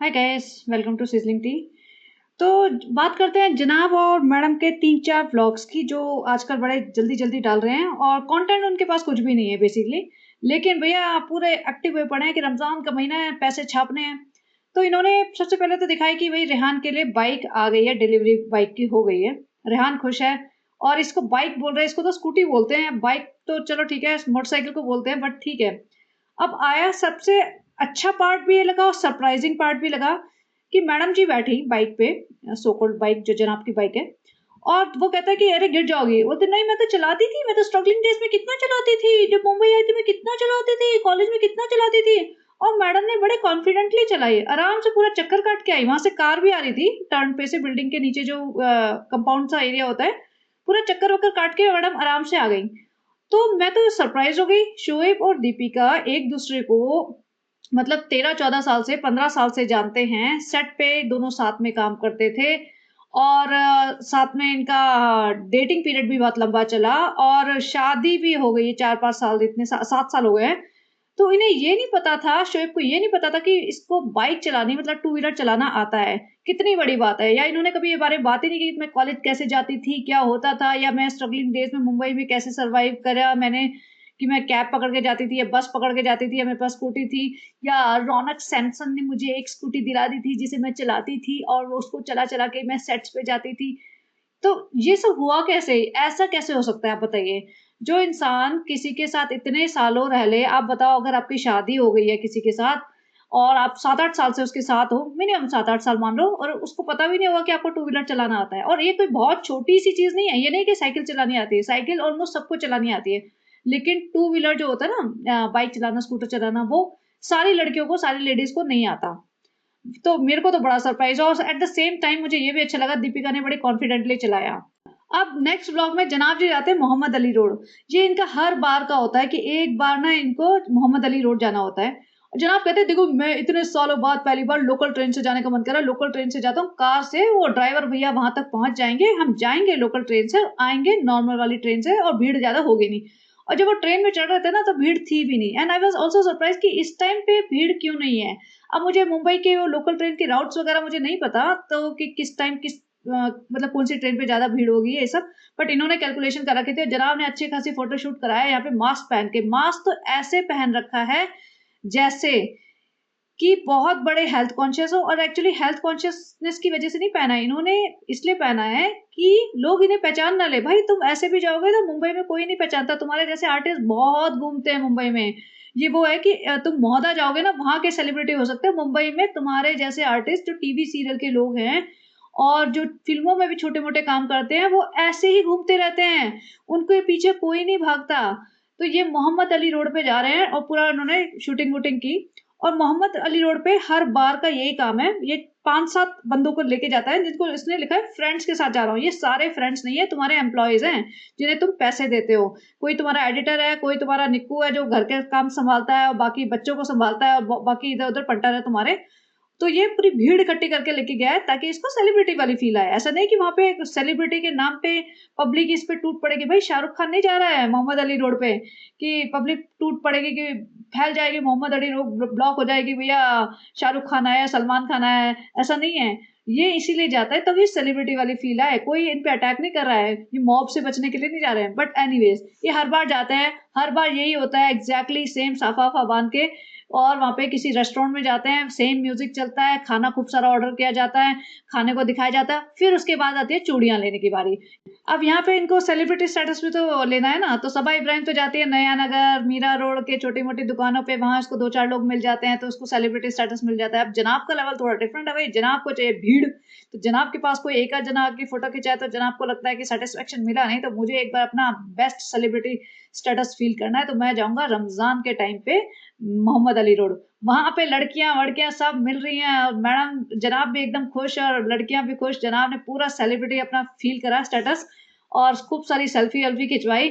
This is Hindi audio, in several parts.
Hi guys, welcome to sizzling tea. तो बात करते हैं जनाब और मैडम के 3-4 व्लॉग्स की जो आजकल बड़े जल्दी-जल्दी डाल रहे हैं और कंटेंट उनके पास कुछ भी नहीं है बेसिकली। लेकिन भैया पूरे एक्टिव हुए पड़े हैं कि रमज़ान का महीना है, पैसे छापने हैं। तो इन्होंने सबसे पहले तो दिखाया कि भई रेहान के लिए बाइक आ गई है, डिलीवरी बाइक की हो गई है। रेहान खुश है और इसको बाइक बोल रहे हैं, इसको तो स्कूटी बोलते हैं। बाइक तो चलो ठीक है, मोटरसाइकिल को बोलते हैं बट ठीक है। अब आया सबसे अच्छा पार्ट भी ये लगा और सरप्राइज़िंग पार्ट भी लगा कि मैडम जी बैठी बाइक पे सो कॉल्ड बाइक जो जनाब की बाइक है और वो कहता है कि अरे गिर जाओगी। बोलते नहीं मैं तो चलाती थी, मैं तो स्ट्रगलिंग डेज़ में कितना चलाती थी, जब मुंबई आई थी मैं कितना चलाती थी, कॉलेज में कितना चलाती थी। और मैडम ने बड़े कॉन्फिडेंटली चलाई, आराम से पूरा चक्कर काट के आई। वहाँ से कार भी आ रही थी, टर्न पे से बिल्डिंग के नीचे जो कंपाउंड सा एरिया होता है, पूरा चक्कर-वक्कर काट के मैडम आराम से आ गई। तो मैं तो सरप्राइज़ हो गई, शोएब और दीपिका एक-दूसरे को मतलब 13-14 साल से 15 साल से जानते हैं, सेट पे दोनों साथ में काम करते थे और साथ में इनका डेटिंग पीरियड भी बहुत लंबा चला और शादी भी हो गई है 4-5 साल इतने 7 साल हो गए हैं। तो इन्हें ये नहीं पता था, शोएब को ये नहीं पता था कि इसको बाइक चलानी मतलब टू व्हीलर चलाना आता है। कितनी बड़ी बात है या इन्होंने कभी ये बारे में बात ही नहीं की मैं कॉलेज कैसे जाती थी, क्या होता था या मैं स्ट्रगलिंग डेज़ में मुंबई में कैसे सर्वाइव करा मैंने कि मैं कैब पकड़ के जाती थी या बस पकड़ के जाती थी या मेरे पास स्कूटी थी या रौनक सैमसन ने मुझे एक स्कूटी दिला दी थी जिसे मैं चलाती थी और वो उसको चला-चला के मैं सेट्स पे जाती थी। तो ये सब हुआ कैसे? ऐसा कैसे हो सकता है आप बताइए? जो इंसान किसी के साथ इतने सालों रह ले, आप बताओ अगर आपकी शादी हो गई है किसी के साथ और आप 7-8 साल से उसके साथ हो, मिनिमम 7-8 साल मान लो और उसको पता भी नहीं होगा कि आपको टू व्हीलर चलाना आता है और ये कोई बहुत छोटी-सी चीज़ नहीं है, ये नहीं कि साइकिल चलानी आती है, साइकिल ऑलमोस्ट सबको चलानी आती है। लेकिन टू व्हीलर जो होता है ना बाइक चलाना, स्कूटर चलाना, वो सारी लड़कियों को, सारी लेडीज़ को नहीं आता। तो मेरे को तो बड़ा सरप्राइज़ हुआ और एट द सेम टाइम मुझे ये भी अच्छा लगा दीपिका ने बड़े कॉन्फिडेंटली चलाया। अब नेक्स्ट व्लॉग में जनाब जी जाते हैं मोहम्मद अली रोड। ये इनका हर बार का होता है कि एक बार ना इनको मोहम्मद अली रोड जाना होता है। जनाब कहते हैं देखो मैं इतने सालों बाद पहली बार लोकल ट्रेन से जाने का मन कर रहा है, लोकल ट्रेन से जाता हूँ, कार से वो ड्राइवर भैया वहाँ तक पहुँच जाएँगे, हम जाएँगे लोकल ट्रेन से, आएँगे नॉर्मल वाली ट्रेन से और भीड़ ज़्यादा होगी नहीं। और जब वो ट्रेन में चढ़ रहे थे ना तो भीड़ थी भी नहीं and I was also surprised कि इस टाइम पे भीड़ क्यों नहीं है। अब मुझे मुंबई के वो लोकल ट्रेन के राउट्स वगैरह मुझे नहीं पता तो कि किस टाइम मतलब कौन-सी ट्रेन पे ज़्यादा भीड़ होगी ये सब, बट इन्होंने कैलकुलेशन कर रखे थे। जनाब ने अच्छी खासी फ़ोटोशूट कराया यहाँ पे मास्क पहन के। मास्क तो ऐसे पहन रखा है जैसे कि बहुत बड़े हेल्थ कॉन्शियस हो और एक्चुअली हेल्थ कॉन्शियसनेस की वज़ह से नहीं पहना है, इन्होंने इसलिए पहना है कि लोग इन्हें पहचान ना लें। भाई तुम ऐसे भी जाओगे तो मुंबई में कोई नहीं पहचानता, तुम्हारे जैसे आर्टिस्ट बहुत घूमते हैं मुंबई में। ये वो है कि तुम मोहदा जाओगे ना वहाँ के सेलिब्रिटी हो सकते हैं, मुंबई में तुम्हारे जैसे आर्टिस्ट जो टीवी सीरियल के लोग हैं और जो फ़िल्मों में भी छोटे-मोटे काम करते हैं, वो ऐसे ही घूमते रहते हैं। उनके पीछे कोई नहीं भागता। तो ये मोहम्मद अली रोड पे जा रहे हैं और पूरा उन्होंने शूटिंग-वूटिंग की और मोहम्मद अली रोड पे हर बार का यही काम है। ये 5-7 बंदों को लेके जाता है जिनको इसने लिखा है फ्रेंड्स के साथ जा रहा हूँ। ये सारे फ्रेंड्स नहीं है, तुम्हारे एम्प्लॉइज़ हैं, जिन्हें तुम पैसे देते हो। कोई तुम्हारा एडिटर है, कोई तुम्हारा निक्कू है जो घर के काम सँभालता है और बाकी बच्चों को सँभालता है और बाकी इधर-उधर पंटर है तुम्हारे। तो ये पूरी भीड़ इकट्ठी करके लेके गया है ताकि इसको सेलिब्रिटी वाली फ़ील आए। ऐसा नहीं कि वहाँ पे सेलिब्रिटी के नाम पे पब्लिक इस पे टूट पड़ेगी। भाई शाहरुख खान नहीं जा रहा है मोहम्मद अली रोड पे कि पब्लिक टूट पड़ेगी कि फैल जाएगी मोहम्मद अली रोड ब्लॉक हो जाएगी भैया शाहरुख खान आया, सलमान खान आया है, ऐसा नहीं है। ये इसीलिए जाता है तभी सेलिब्रिटी वाली फ़ील आए। कोई इन पे अटैक नहीं कर रहा है। ये मॉब से बचने के लिए नहीं जा रहे हैं। बट एनीवेज़ ये हर बार जाते हैं, हर बार यही होता है एग्ज़ैक्टली सेम साफा-वाफा बाँध के और वहाँ पे किसी रेस्टोरेंट में जाते हैं, सेम म्यूज़िक चलता है, खाना खूब सारा ऑर्डर किया जाता है, खाने को दिखाया जाता है, फिर उसके बाद आती है चूड़ियाँ लेने की बारी। अब यहाँ पे इनको सेलिब्रिटी स्टेटस भी तो लेना है ना, तो सबा इब्राहिम तो जाती है नया नगर, मीरा रोड के छोटी-मोटी दुकानों पे, वहाँ उसको 2-4 लोग मिल जाते हैं, तो उसको सेलिब्रिटी स्टेटस मिल जाता है। अब जनाब का लेवल थोड़ा डिफरेंट है, भई जनाब को चाहिए भीड़, तो जनाब के पास कोई एक आध जना आके फ़ोटो खिंचाए, तो जनाब को लगता है कि सैटिस्फैक्शन मिला नहीं, तो मुझे एक बार अपना बेस्ट सेलिब्रिटी स्टेटस फ़ील करना है, तो मैं जाऊँगा रमज़ान के टाइम पे मोहम्मद अली रोड। वहाँ पे लड़कियाँ-वड़कियाँ सब मिल रही हैं और मैडम जनाब भी एकदम खुश और लड़कियाँ भी खुश। जनाब ने पूरा सेलिब्रिटी अपना फ़ील करा स्टेटस और खूब सारी सेल्फ़ी-वेल्फ़ी खिंचवाई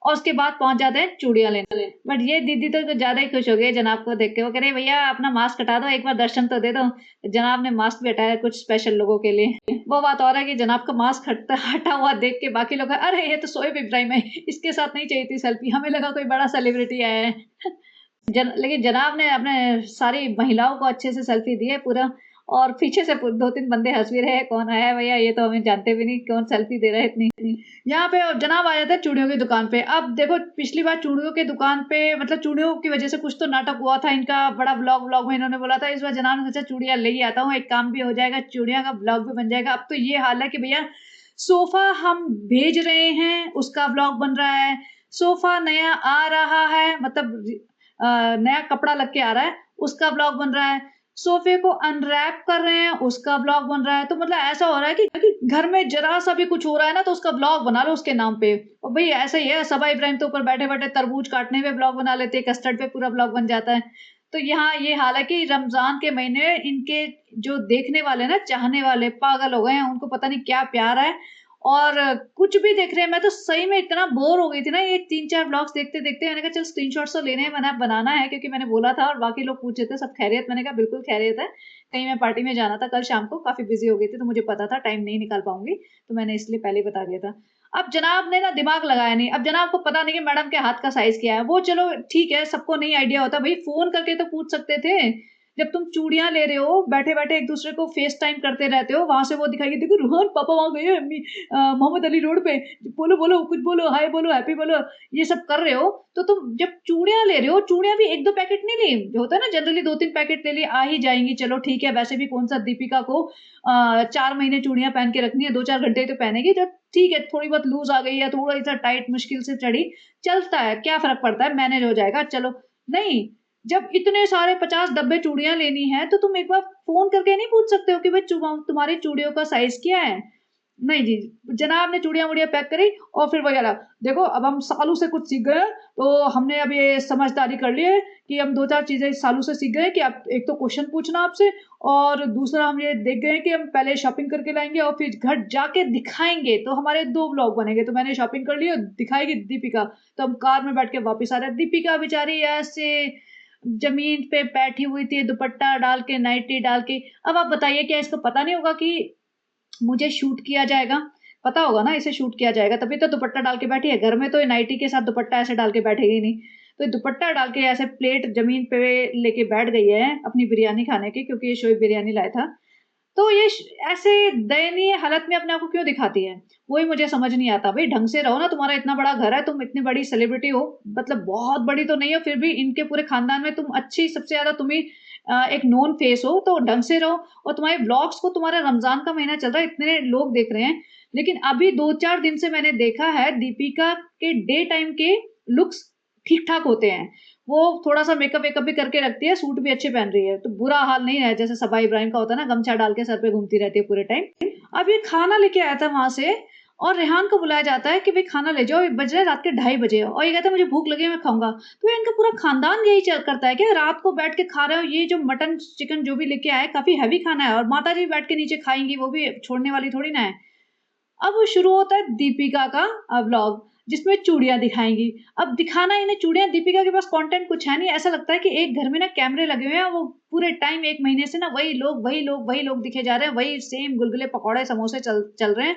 और उसके बाद पहुँच जाते हैं चूड़ियाँ लेने। बट ये दीदी तो कुछ ज़्यादा ही खुश हो गई जनाब को देख के। वो कह रही, "भैया अपना मास्क हटा दो, एक बार दर्शन तो दे दो।" जनाब ने मास्क भी हटाया कुछ स्पेशल लोगों के लिए। वो बात और है कि जनाब का मास्क हटा हटा हुआ देख के बाकी लोग, "अरे! ये तो शोएब इब्राहिम है, इसके साथ नहीं चाहिए थी सेल्फ़ी, हमें लगा कोई बड़ा सेलिब्रिटी आया है।" लेकिन जनाब ने अपने सारी महिलाओं को अच्छे से सेल्फ़ी दी है पूरा और पीछे से 2-3 बंदे हँस भी रहे हैं, कौन आया है भैया, ये तो हमें जानते भी नहीं, कौन सेल्फी दे रहा है इतनी। यहाँ पे जनाब आ जाते हैं चूड़ियों की दुकान पे। अब देखो पिछली बार चूड़ियों की दुकान पे मतलब चूड़ियों की वजह से कुछ तो नाटक हुआ था इनका, बड़ा व्लॉग में इन्होंने बोला था। इस बार जनाब ने सोचा चूड़ियाँ ले ही आता हूँ, एक काम भी हो जाएगा, चूड़ियाँ का व्लॉग भी बन जाएगा। अब तो ये हाल है कि भैया सोफ़ा हम भेज रहे हैं, उसका व्लॉग बन रहा है, सोफ़ा नया आ रहा है, मतलब नया कपड़ा लग के आ रहा है, उसका व्लॉग बन रहा है, सोफ़े को अनरैप कर रहे हैं, उसका व्लॉग बन रहा है। तो मतलब ऐसा हो रहा है कि घर में ज़रा-सा भी कुछ हो रहा है ना, तो उसका व्लॉग बना लो उसके नाम पे। और भई ऐसा ही है, सबा इब्राहिम तो ऊपर बैठे-बैठे तरबूज काटने पे व्लॉग बना लेते हैं, कस्टर्ड पे पूरा व्लॉग बन जाता है। तो यहाँ ये हाल है कि रमज़ान के महीने इनके जो देखने वाले ना, चाहने वाले पागल हो गए हैं, उनको पता नहीं क्या प्यार है और कुछ भी देख रहे हैं। मैं तो सही में इतना बोर हो गई थी ना ये 3-4 व्लॉग्स देखते-देखते, मैंने कहा चल स्क्रीनशॉट्स तो लेने हैं, बनाना है क्योंकि मैंने बोला था और बाकी लोग पूछ रहे थे सब खैरियत? मैंने कहा बिल्कुल खैरियत है। कहीं मैं पार्टी में जाना था कल शाम को, काफ़ी बिज़ी हो गई थी तो मुझे पता था टाइम नहीं निकाल पाऊँगी, तो मैंने इसलिए पहले ही बता दिया था। अब जनाब ने ना दिमाग लगाया नहीं, अब जनाब को पता नहीं कि मैडम के हाथ का साइज़ क्या है। वो चलो ठीक है, सबको नहीं आइडिया होता, भई फ़ोन करके तो पूछ सकते थे। जब तुम चूड़ियाँ ले रहे हो, बैठे-बैठे एक-दूसरे को फेस टाइम करते रहते हो, वहाँ से वो दिखाएगी, देखो रोहन पापा वहाँ गए हैं, मोहम्मद अली रोड पे, बोलो, बोलो, कुछ बोलो, हाय बोलो, हैप्पी बोलो, ये सब कर रहे हो, तो तुम जब चूड़ियाँ ले रहे हो, चूड़ियाँ भी 1-2 पैकेट नहीं ली, जो होता है ना जनरली 2-3 पैकेट ले लिए, आ ही जाएँगी, चलो ठीक है, वैसे भी कौन-सा दीपिका को 4 महीने चूड़ियाँ पहन के रखनी है, 2-4 घंटे ही तो पहनेगी, जब ठीक है, थोड़ी बहुत लूज़ आ गई या थोड़ा-सा टाइट मुश्किल से चढ़ी, चलता है, क्या फ़र्क पड़ता है, मैनेज हो जाएगा, चलो। नहीं, जब इतने सारे 50 डब्बे चूड़ियाँ लेनी है, तो तुम एक बार फ़ोन करके नहीं पूछ सकते हो कि भाई तुम्हारी चूड़ियों का साइज़ क्या है? नहीं जी, जनाब ने चूड़ियाँ-वूड़ियाँ पैक करी और फिर वही वाला, देखो अब हम सालों से कुछ सीख गए हैं, तो हमने अब ये समझदारी कर ली है कि हम 2-4 चीज़ें सालों से सीख गए हैं कि अब एक तो क्वेश्चन पूछना आपसे और दूसरा हम ये देख गए हैं कि हम पहले शॉपिंग करके लाएँगे और फिर घर जाके दिखाएँगे, तो हमारे 2 व्लॉग बनेंगे। तो मैंने शॉपिंग कर ली और दिखाएगी दीपिका, तो हम कार में बैठ के वापस आ रहे हैं। दीपिका बेचारी ऐसे ज़मीन पे बैठी हुई थी, दुपट्टा डाल के, नाइटी डाल के। अब आप बताइए क्या इसको पता नहीं होगा कि मुझे शूट किया जाएगा? पता होगा ना इसे शूट किया जाएगा, तभी तो दुपट्टा डाल के बैठी है। घर में तो ये नाइटी के साथ दुपट्टा ऐसे डाल के बैठेगी नहीं। तो ये दुपट्टा डाल के ऐसे प्लेट ज़मीन पे लेके बैठ गई है अपनी बिरयानी खाने की, क्योंकि ये शोएब बिरयानी लाया था। तो ये ऐसे दयनीय हालत में अपने आप को क्यों दिखाती है? वही मुझे समझ नहीं आता। भई ढंग से रहो ना, तुम्हारा इतना बड़ा घर है, तुम इतनी बड़ी सेलिब्रिटी हो, मतलब बहुत बड़ी तो नहीं हो, फिर भी इनके पूरे खानदान में तुम अच्छी, सबसे ज़्यादा तुम ही एक नोन फेस हो, तो ढंग से रहो। और तुम्हारे व्लॉग्स को, तुम्हारा रमज़ान का महीना चल रहा है, इतने लोग देख रहे हैं, लेकिन अभी 2-4 दिन से मैंने देखा है दीपिका के डे टाइम के लुक्स ठीक-ठाक होते हैं। वो थोड़ा-सा मेकअप-वेकअप भी करके रखती है, सूट भी अच्छे पहन रही है, तो बुरा हाल नहीं है जैसे सबा इब्राहिम का होता है ना, गमछा डाल के सर पे घूमती रहती है पूरे टाइम। अब ये खाना लेके आया था वहाँ से और रेहान को बुलाया जाता है कि भई खाना ले जाओ, बज रहे हैं रात के 2:30 बजे और ये कहता है मुझे भूख लगी है मैं खाऊँगा। तो ये इनका पूरा खानदान यही करता है क्या? रात को बैठ के खा रहे हो, ये जो मटन, चिकन जो भी लेके आए काफ़ी हेवी खाना है और माताजी बैठ के नीचे खाएँगी, वो भी छोड़ने वाली थोड़ी ना है। अब शुरू होता है दीपिका का व्लॉग, जिसमें चूड़ियाँ दिखाएँगी। अब दिखाना इन्हें चूड़ियाँ, दीपिका के पास कंटेंट कुछ है नहीं, ऐसा लगता है कि एक घर में ना कैमरे लगे हुए हैं, वो पूरे टाइम 1 महीने से ना वही लोग दिखे जा रहे हैं, वही सेम गुलगुले, पकौड़े, समोसे चल चल रहे हैं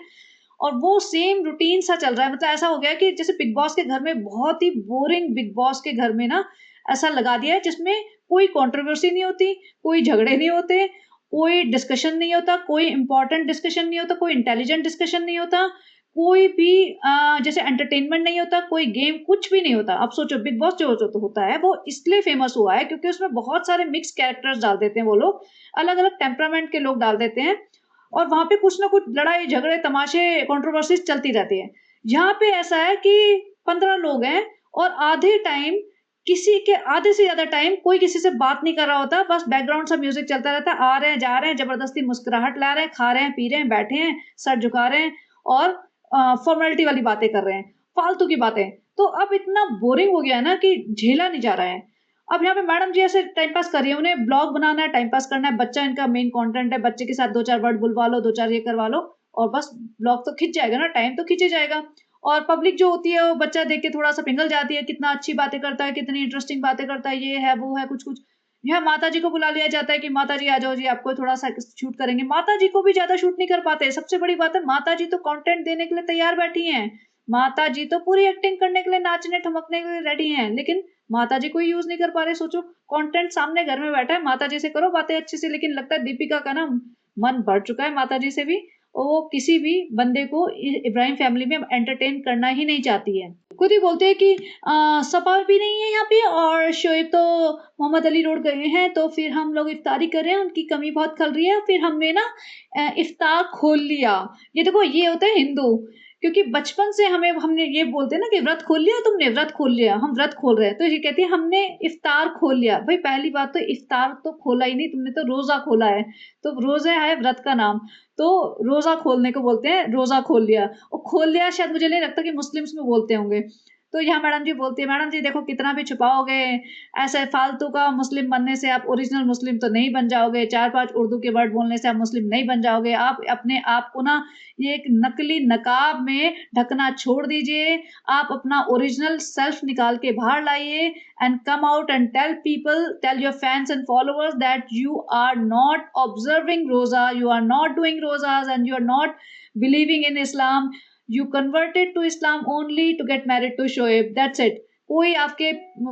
और वो सेम रूटीन सा चल रहा है। मतलब ऐसा हो गया है कि जैसे बिग बॉस के घर में, बहुत ही बोरिंग बिग बॉस के घर में ना ऐसा लगा दिया है जिसमें कोई कंट्रोवर्सी नहीं होती, कोई झगड़े नहीं होते, कोई डिस्कशन नहीं होता, कोई इम्पोर्टेंट डिस्कशन नहीं होता, कोई इंटेलिजेंट डिस्कशन नहीं होता, कोई भी जैसे एंटरटेनमेंट नहीं होता, कोई गेम, कुछ भी नहीं होता। अब सोचो बिग बॉस जो जो तो होता है वो इसलिए फेमस हुआ है क्योंकि उसमें बहुत सारे मिक्स कैरेक्टर्स डाल देते हैं वो लोग, अलग-अलग टेम्परामेंट के लोग डाल देते हैं और वहाँ पे कुछ ना कुछ लड़ाई, झगड़े, तमाशे, कंट्रोवर्सीज़ चलती रहती है। यहाँ पे ऐसा है कि 15 लोग हैं और आधे टाइम, किसी के आधे से ज़्यादा टाइम कोई किसी से बात नहीं कर रहा होता, बस बैकग्राउंड सा म्यूज़िक चलता रहता है, आ रहे हैं, जा रहे हैं, ज़बरदस्ती मुस्कुराहट ला रहे हैं, खा रहे हैं, पी रहे हैं, बैठे हैं, सर झुका रहे हैं और फ़ॉर्मेलिटी वाली बातें कर रहे हैं, फालतू की बातें। तो अब इतना बोरिंग हो गया है ना कि झेला नहीं जा रहा है। अब यहाँ पे मैडम जी ऐसे टाइम पास कर रही हैं, उन्हें ब्लॉग बनाना है, टाइम पास करना है, बच्चा इनका मेन कंटेंट है, बच्चे के साथ 2-4 वर्ड बुलवा लो, 2-4 ये करवा लो और बस ब्लॉग तो खिंच जाएगा ना, टाइम तो खींच ही जाएगा। और पब्लिक जो होती है वो बच्चा देख के थोड़ा-सा पिघल जाती है, कितना अच्छी बातें करता है, कितनी इंटरेस्टिंग बातें करता है, ये है, वो है, कुछ-कुछ। यहाँ माताजी को बुला लिया जाता है कि माताजी आ जाओ जी, आपको थोड़ा-सा शूट करेंगे। माताजी को भी ज़्यादा शूट नहीं कर पाते। सबसे बड़ी बात है, माताजी तो कंटेंट देने के लिए तैयार बैठी हैं। माताजी तो पूरी एक्टिंग करने के लिए, नाचने, ठुमकने के लिए रेडी हैं। लेकिन माताजी को ही यूज़ नहीं कर पा रहे। सोचो, कंटेंट सामने घर में बैठा है, माताजी से करो बातें अच्छे से, लेकिन लगता है दीपिका का ना मन बढ़ चुका है माताजी से भी, और वो किसी भी बंदे को इब्राहिम फैमिली में एंटरटेन करना ही नहीं चाहती है। खुद ही बोलते हैं कि सपा भी नहीं है यहाँ पे और शोएब तो मोहम्मद अली रोड गए हैं, तो फिर हम लोग इफ्तारी कर रहे हैं, उनकी कमी बहुत खल रही है, फिर हमने ना इफ्तार खोल लिया। ये देखो, ये होता है हिंदू, क्योंकि बचपन से हमने ये बोलते हैं ना कि व्रत खोल लिया तुमने, व्रत खोल लिया, हम व्रत खोल रहे हैं, तो ये कहती है हमने इफ्तार खोल लिया। भाई पहली बात तो इफ्तार तो खोला ही नहीं तुमने, तो रोजा खोला है, तो रोजा है व्रत का नाम, तो रोजा खोलने को बोलते हैं, रोजा खोल लिया। और खोल लिया शायद मुझे नहीं लगता कि मुस्लिम्स में बोलते होंगे। तो यहाँ मैडम जी बोलती है, मैडम जी देखो कितना भी छुपाओगे, ऐसे फालतू का मुस्लिम बनने से आप ओरिजिनल मुस्लिम तो नहीं बन जाओगे, 4-5 उर्दू के वर्ड बोलने से आप मुस्लिम नहीं बन जाओगे, आप अपने आप को ना ये एक नकली नकाब में ढकना छोड़ दीजिए, आप अपना ओरिजिनल सेल्फ निकाल के बाहर लाइए and come out and tell your fans and followers that you are not observing roza, you are not doing rozas and you are not believing in Islam, you converted to Islam only to get married to Shoaib, that's it. कोई आपके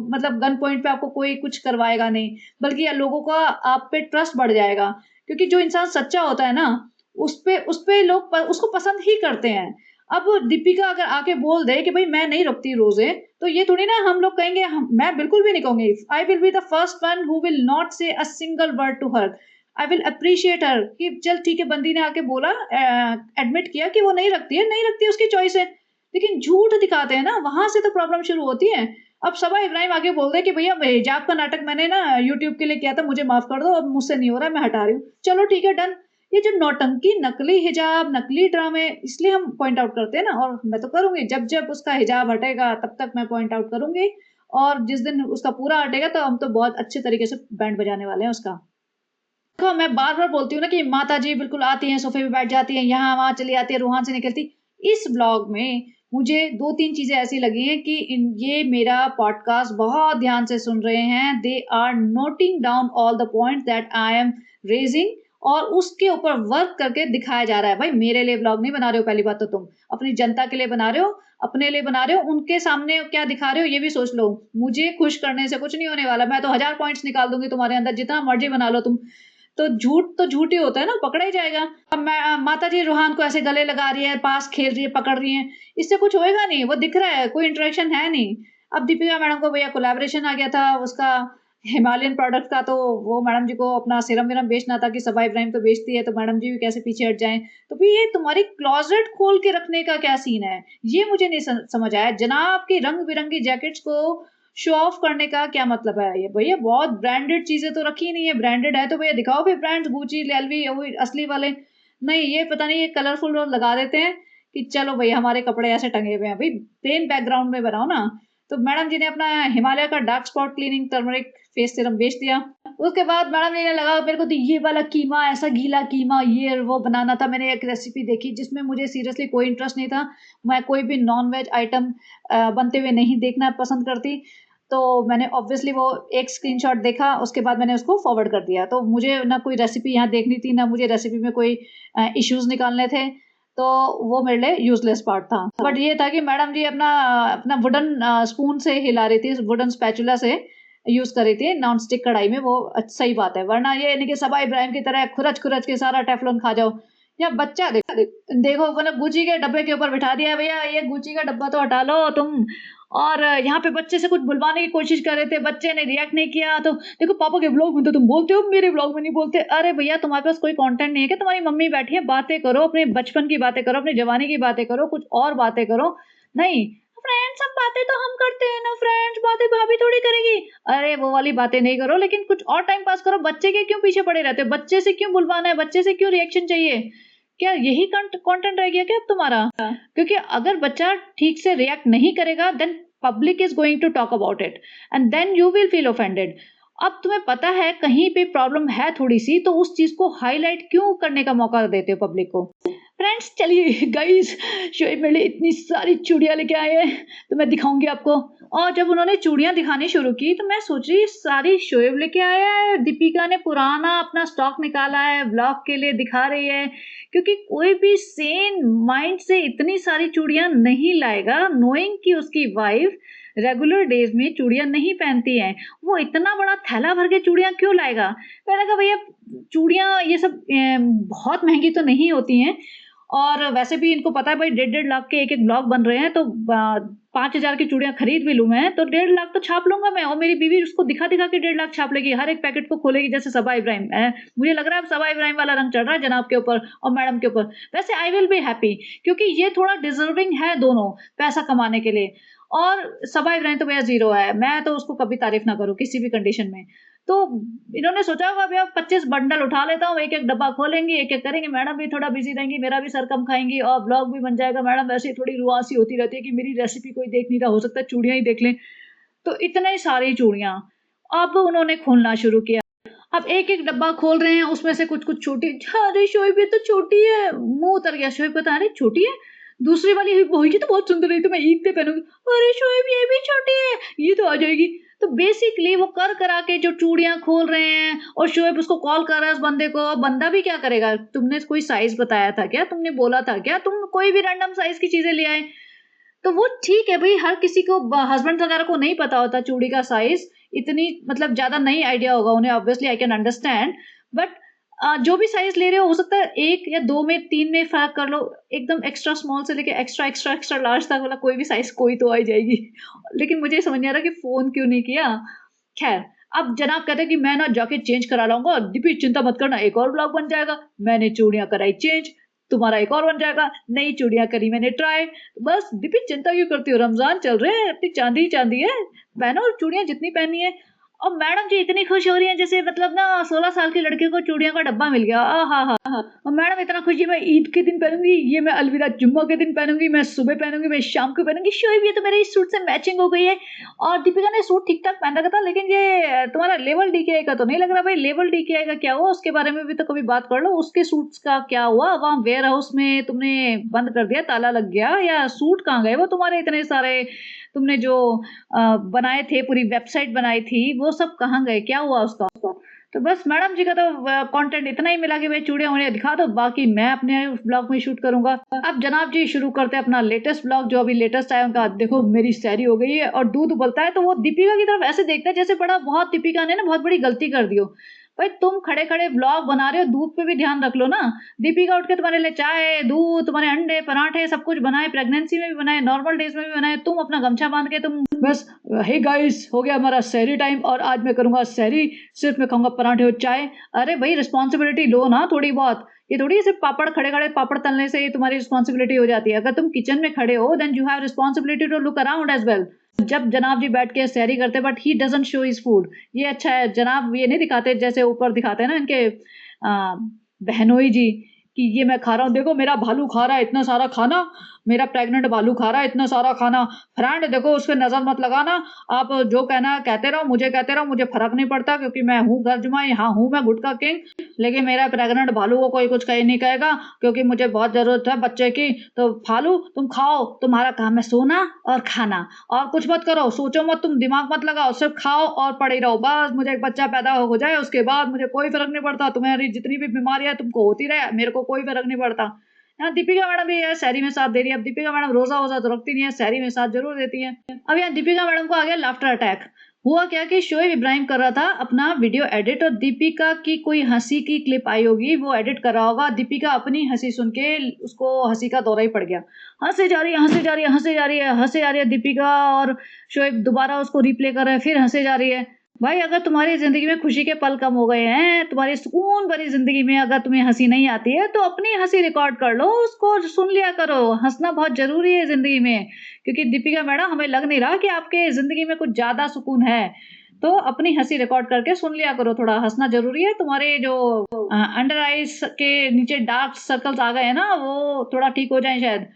मतलब गन पॉइंट पे आपको कोई कुछ करवाएगा नहीं, बल्कि लोगों का आप पे ट्रस्ट बढ़ जाएगा, क्योंकि जो इंसान सच्चा होता है ना, उस पे लोग उसको पसंद ही करते हैं। अब दीपिका अगर आके बोल दे कि भाई मैं नहीं रखती रोजे, तो ये थोड़ी ना हम लोग कहेंगे, मैं बिल्कुल भी नहीं कहूंगी, I will be the first one who will not say a single word to her, I will appreciate her कि चल ठीक है, बंदी ने आके बोला, एडमिट किया कि वो नहीं रखती है, नहीं रखती है, उसकी चॉइस है। लेकिन झूठ दिखाते हैं ना, वहां से तो प्रॉब्लम शुरू होती है। अब सबा इब्राहिम आगे बोल दे कि भैया हिजाब का नाटक मैंने ना यूट्यूब के लिए किया था, मुझे माफ कर दो, अब मुझसे नहीं हो रहा, मैं हटा रही हूँ, चलो ठीक है डन। ये जो नौटंकी, नकली हिजाब, नकली ड्रामे, इसलिए हम पॉइंट आउट करते हैं ना, और मैं तो करूंगी, जब जब उसका हिजाब हटेगा तब तक मैं पॉइंट आउट करूंगी, और जिस दिन उसका पूरा हटेगा तो हम तो बहुत अच्छे तरीके से बैंड बजाने वाले हैं उसका। देखो मैं बार बार बोलती हूँ ना कि माता जी बिल्कुल आती हैं, सोफे पे बैठ जाती हैं, यहाँ वहां चली आती है, रूहान से निकलती। इस ब्लॉग में मुझे 2-3 चीजें ऐसी लगी हैं कि ये मेरा पॉडकास्ट बहुत ध्यान से सुन रहे हैं, they are noting down all the point that I am raising, और उसके ऊपर वर्क करके दिखाया जा रहा है। भाई मेरे लिए ब्लॉग नहीं बना रहे हो, पहली बात तो तुम अपनी जनता के लिए बना रहे हो, अपने लिए बना रहे हो, उनके सामने क्या दिखा रहे हो ये भी सोच लो। मुझे खुश करने से कुछ नहीं होने वाला, मैं तो 1000 पॉइंट्स निकाल दूंगी तुम्हारे अंदर, जितना मर्जी बना लो तुम। तो झूठ ही होता है ना, पकड़ा ही जाएगा। अब मैं माता जी रूहान को ऐसे गले लगा रही है, पास खेल रही है, पकड़ रही है, इससे कुछ होएगा नहीं, वो दिख रहा है, कोई इंटरेक्शन है नहीं। अब दीपिका मैडम को भैया कोलैबोरेशन आ गया था उसका हिमालयन प्रोडक्ट का, तो वो मैडम जी को अपना सीरम विरम बेचना था कि सबा इब्राहिम तो बेचती है, तो मैडम जी भी कैसे पीछे हट जाएं। तो भी ये तुम्हारी क्लोजेट खोल के रखने का क्या सीन है, ये मुझे नहीं समझ आया। जनाब की रंग बिरंगी जैकेट्स को शो ऑफ करने का क्या मतलब है? ये भैया बहुत ब्रांडेड चीजें तो रखी नहीं है, ब्रांडेड है तो भैया दिखाओ भी ब्रांड्स, गुची, एलवी, वही असली वाले। नहीं, ये पता नहीं ये कलरफुल लगा देते हैं कि चलो भैया हमारे कपड़े ऐसे टंगे हुए हैं, भाई प्लेन बैकग्राउंड में बनाओ ना। तो मैडम जी ने अपना हिमालय का dark spot cleaning turmeric face serum बेच दिया। उसके बाद मैडम जी ने लगा मेरे को तो ये वाला कीमा, ऐसा गीला कीमा ये वो बनाना था। मैंने एक रेसिपी देखी जिसमें मुझे सीरियसली कोई इंटरेस्ट नहीं था, मैं कोई भी नॉन वेज आइटम बनते हुए नहीं देखना पसंद करती। तो मैंने ऑब्वियसली वो एक स्क्रीनशॉट देखा, उसके बाद मैंने उसको फॉरवर्ड कर दिया। तो मुझे ना कोई रेसिपी यहाँ देखनी थी, ना मुझे रेसिपी में कोई इश्यूज निकालने थे, तो वो मेरे लिए यूजलेस पार्ट था। बट ये था कि मैडम जी अपना अपना वुडन स्पून से हिला रही थी, वुडन स्पैचुला से यूज कर रही थी, नॉन स्टिक कढ़ाई में, वो सही बात है। वरना ये नहीं कि सबा इब्राहिम की तरह खुरच खुरच के सारा टेफलॉन खा जाओ। या बच्चा देखो मतलब गुची के डब्बे के ऊपर बिठा दिया, भैया ये गुची का डब्बा तो हटा लो तुम। और यहाँ पे बच्चे से कुछ बुलवाने की कोशिश कर रहे थे, बच्चे ने रिएक्ट नहीं किया, तो देखो पापा के ब्लॉग में तो तुम बोलते हो, मेरे ब्लॉग में नहीं बोलते। अरे भैया तुम्हारे पास कोई कंटेंट नहीं है क्या? तुम्हारी मम्मी बैठी है, बातें करो, अपने बचपन की बातें करो, अपनी जवानी की बातें करो, कुछ और बातें करो। नहीं, फ्रेंड्स सब बातें तो हम करते हैं ना, फ्रेंड्स बातें भाभी थोड़ी करेगी। अरे वो वाली बातें नहीं करो, लेकिन कुछ और टाइम पास करो। बच्चे के क्यों पीछे पड़े रहते हो? बच्चे से क्यों बुलवाना है? बच्चे से क्यों रिएक्शन चाहिए? क्या यही कंटेंट रह गया क्या अब तुम्हारा? क्योंकि अगर बच्चा ठीक से रिएक्ट नहीं करेगा, then public is going to talk about it and then you will feel offended. अब तुम्हें पता है कहीं पे प्रॉब्लम है थोड़ी सी, तो उस चीज को हाईलाइट क्यों करने का मौका देते हो पब्लिक को? फ्रेंड्स चलिए गाइस, शोएब मेरे लिए इतनी सारी चूड़ियां लेके आए हैं, तो मैं दिखाऊंगी आपको। और जब उन्होंने चूड़ियां दिखानी शुरू की तो मैं सोच रही सारी शोएब लेके आया है, दीपिका ने पुराना अपना स्टॉक निकाला है, ब्लॉग के लिए दिखा रही है। क्योंकि कोई भी सेन माइंड से इतनी सारी चूड़ियां नहीं लाएगा, नोइंग कि उसकी वाइफ रेगुलर डेज़ में चूड़ियाँ नहीं पहनती हैं, वो इतना बड़ा थैला भर के चूड़ियाँ क्यों लाएगा? मैंने कहा भैया चूड़ियाँ ये सब बहुत महँगी तो नहीं होती हैं और वैसे भी इनको पता है भाई डेढ़-डेढ़ लाख के एक-एक ब्लॉग बन रहे हैं तो 5,000 की चूड़ियाँ खरीद भी लूँ मैं तो 1.5 लाख तो छाप लूँगा मैं और मेरी बीवी उसको दिखा-दिखा के 1.5 लाख छाप लेगी। हर एक पैकेट को खोलेगी जैसे सबा इब्राहिम। मुझे लग रहा है अब सबा इब्राहिम वाला रंग चढ़ रहा है जनाब के ऊपर और मैडम के ऊपर। वैसे आई विल बी हैप्पी क्योंकि ये थोड़ा डिज़र्विंग है दोनों पैसा कमाने के लिए और सबा इब्राहिम तो भैया ज़ीरो है। मैं तो उसको कभी तारीफ़ ना करूँ किसी भी कंडीशन में। तो इन्होंने सोचा होगा भैया 25 बंडल उठा लेता हूँ, एक-एक डब्बा खोलेंगी, एक-एक करेंगी, मैडम भी थोड़ा बिज़ी रहेंगी, मेरा भी सर कम खाएँगी और ब्लॉग भी बन जाएगा। मैडम वैसे ही थोड़ी रुआँसी होती रहती है कि मेरी रेसिपी कोई देख नहीं रहा, हो सकता है चूड़ियाँ ही देख लें। तो इतने सारी चूड़ियाँ, अब उन्होंने खोलना शुरू किया। अब एक-एक डब्बा खोल रहे हैं, उसमें से कुछ-कुछ छोटी अरे शोएब ये तो छोटी है, मुँह उतर गया शोएब कहता अरे छोटी है? दूसरी वाली वो ये तो बहुत सुंदर है, ये तो मैं ईद पे पहनूँगी। अरे शोएब ये भी छोटी है, ये तो आ जाएगी। तो बेसिकली वो कर-करा के जो चूड़ियाँ खोल रहे हैं और शोएब उसको कॉल कर रहा है उस बंदे को, अब बंदा भी क्या करेगा? तुमने कोई साइज़ बताया था क्या? तुमने बोला था क्या? तुम कोई भी रैंडम साइज़ की चीज़ें ले आए। तो वो ठीक है भई हर किसी को हस्बैंड वगैरह को नहीं पता होता चूड़ी का साइज़, इतनी मतलब ज़्यादा नहीं आइडिया होगा उन्हें obviously I can understand but जो भी साइज़ ले रहे हो सकता है 1 या 2 में 3 में फ़र्क कर लो, एकदम एक्स्ट्रा स्मॉल से लेके एक्स्ट्रा लार्ज तक वाला कोई भी साइज़ कोई तो आ ही जाएगी। लेकिन मुझे समझ नहीं आ रहा कि फ़ोन क्यों नहीं किया? ख़ैर, अब जनाब कहते हैं कि मैं ना जाके चेंज करा लाऊँगा, दीपी चिंता मत करना एक और ब्लॉग बन जाएगा। मैंने चूड़ियाँ कराई चेंज, तुम्हारा एक और बन जाएगा, नई चूड़ियाँ करी मैंने ट्राई। बस दीपी चिंता क्यों करती हो? रमज़ान चल रहे हैं, इतनी चाँदी ही चाँदी है, पहनो चूड़ियाँ जितनी पहननी है। और मैडम जी इतनी खुश हो रही हैं जैसे मतलब ना 16 साल की लड़की को चूड़ियों का डब्बा मिल गया। आहा! और मैडम इतना खुश जी मैं ईद के दिन पहनूँगी, ये मैं अलविदा जुम्मा के दिन पहनूँगी, मैं सुबह पहनूँगी, मैं शाम को पहनूँगी। शोएब ये तो मेरे इस सूट से मैचिंग हो गई है। और दीपिका ने सूट ठीक-ठाक पहन रखा था लेकिन ये तुम्हारा लेवल डीकेआई का तो नहीं लग रहा भाई, लेवल डीकेआई का क्या हुआ? उसके बारे में भी तो कभी बात कर लो। उसके सूट्स का क्या हुआ? वहाँ वेयर हाउस में तुमने बंद कर दिया, ताला लग गया या सूट कहाँ गए वो तुम्हारे इतने सारे? तुमने जो बनाए थे, पूरी वेबसाइट बनाई थी, वो सब कहाँ गए? क्या हुआ उसका? तो बस मैडम जी का तो कंटेंट इतना ही मिला कि भई चूड़ियाँ-वूड़ियाँ दिखा दो, बाकी मैं अपने उस ब्लॉग में शूट करूँगा। अब जनाब जी शुरू करते हैं अपना लेटेस्ट ब्लॉग जो अभी लेटेस्ट आया उनका देखो मेरी सैरी हो गई है और दूध उबलता है तो वो दीपिका की तरफ ऐसे देखता है जैसे बड़ा बहुत दीपिका ने ना बहुत बड़ी गलती कर दी हो। भाई तुम खड़े-खड़े व्लॉग बना रहे हो, दूध पे भी ध्यान रख लो ना। दीपिका उठ के तुम्हारे लिए चाय, दूध, तुम्हारे अंडे, पराठे सब कुछ बनाए, प्रेगनेंसी में भी बनाए, नॉर्मल डेज़ में भी बनाए। तुम अपना गमछा बाँध के तुम बस हे गाइस हो गया हमारा सहरी टाइम और आज मैं करूँगा सहरी, सिर्फ़ मैं खाऊँगा पराठे और चाय। अरे भई रिस्पॉन्सिबिलिटी लो ना थोड़ी बहुत। ये थोड़ी है सिर्फ़ पापड़ खड़े-खड़े पापड़ तलने से ही तुम्हारी रिस्पॉन्सिबिलिटी हो जाती है। अगर तुम किचन में खड़े हो then you have responsibility to look around as well. जब जनाब जी बैठ के सैरी करते but he doesn't show his food. ये अच्छा है, जनाब ये नहीं दिखाते जैसे ऊपर दिखाते हैं ना इनके बहनोई जी कि ये मैं खा रहा हूँ, देखो मेरा भालू खा रहा है इतना सारा खाना, मेरा प्रेग्नेंट भालू खा रहा है इतना सारा खाना। फ्रेंड देखो उस पे नज़र मत लगाना, आप जो कहना है कहते रहो, मुझे कहते रहो, मुझे फ़र्क नहीं पड़ता क्योंकि मैं हूँ गर्जमा, यहाँ हूँ मैं गुटका किंग, लेकिन मेरा प्रेग्नेंट भालू को कोई कुछ कहीं नहीं कहेगा क्योंकि मुझे बहुत ज़रूरत है बच्चे की। तो भालू तुम खाओ, तुम्हारा काम है सोना और खाना और कुछ मत करो, सोचो मत, तुम दिमाग मत लगाओ, सिर्फ़ खाओ और पड़े रहो। बस मुझे एक बच्चा पैदा हो जाए उसके बाद मुझे कोई फ़र्क नहीं पड़ता, तुम्हारी जितनी भी बीमारियाँ तुमको होती रहे, मेरे को कोई फ़र्क नहीं पड़ता। यहाँ दीपिका मैडम भी सहरी में साथ दे रही है। अब दीपिका मैडम रोज़ा-वोज़ा तो रखती नहीं है, सहरी में साथ ज़रूर देती हैं। अब यहाँ दीपिका मैडम को आ गया लाफ्टर अटैक। हुआ क्या कि शोएब इब्राहिम कर रहा था अपना वीडियो एडिट और दीपिका की कोई हँसी की क्लिप आई होगी, वो एडिट कर रहा होगा। दीपिका अपनी हँसी सुन के उसको हँसी का दौरा ही पड़ गया। हँसे जा रही है, हँसे जा रही है, हँसे जा रही है, हँसे जा रही है दीपिका और शोएब दोबारा उसको रिप्ले कर रहे हैं, फिर हँसे जा रही है। भाई अगर तुम्हारी ज़िंदगी में खुशी के पल कम हो गए हैं, तुम्हारी सुकून भरी ज़िंदगी में अगर तुम्हें हँसी नहीं आती है, तो अपनी हँसी रिकॉर्ड कर लो, उसको सुन लिया करो। हँसना बहुत ज़रूरी है ज़िंदगी में, क्योंकि दीपिका मैडम हमें लग नहीं रहा कि आपके ज़िंदगी में कुछ ज़्यादा सुकून है। तो अपनी हँसी रिकॉर्ड करके सुन लिया करो, थोड़ा हँसना ज़रूरी है। तुम्हारे जो अंडर आइज़ के नीचे डार्क सर्कल्स आ गए हैं ना, वो थोड़ा ठीक हो जाएँ शायद।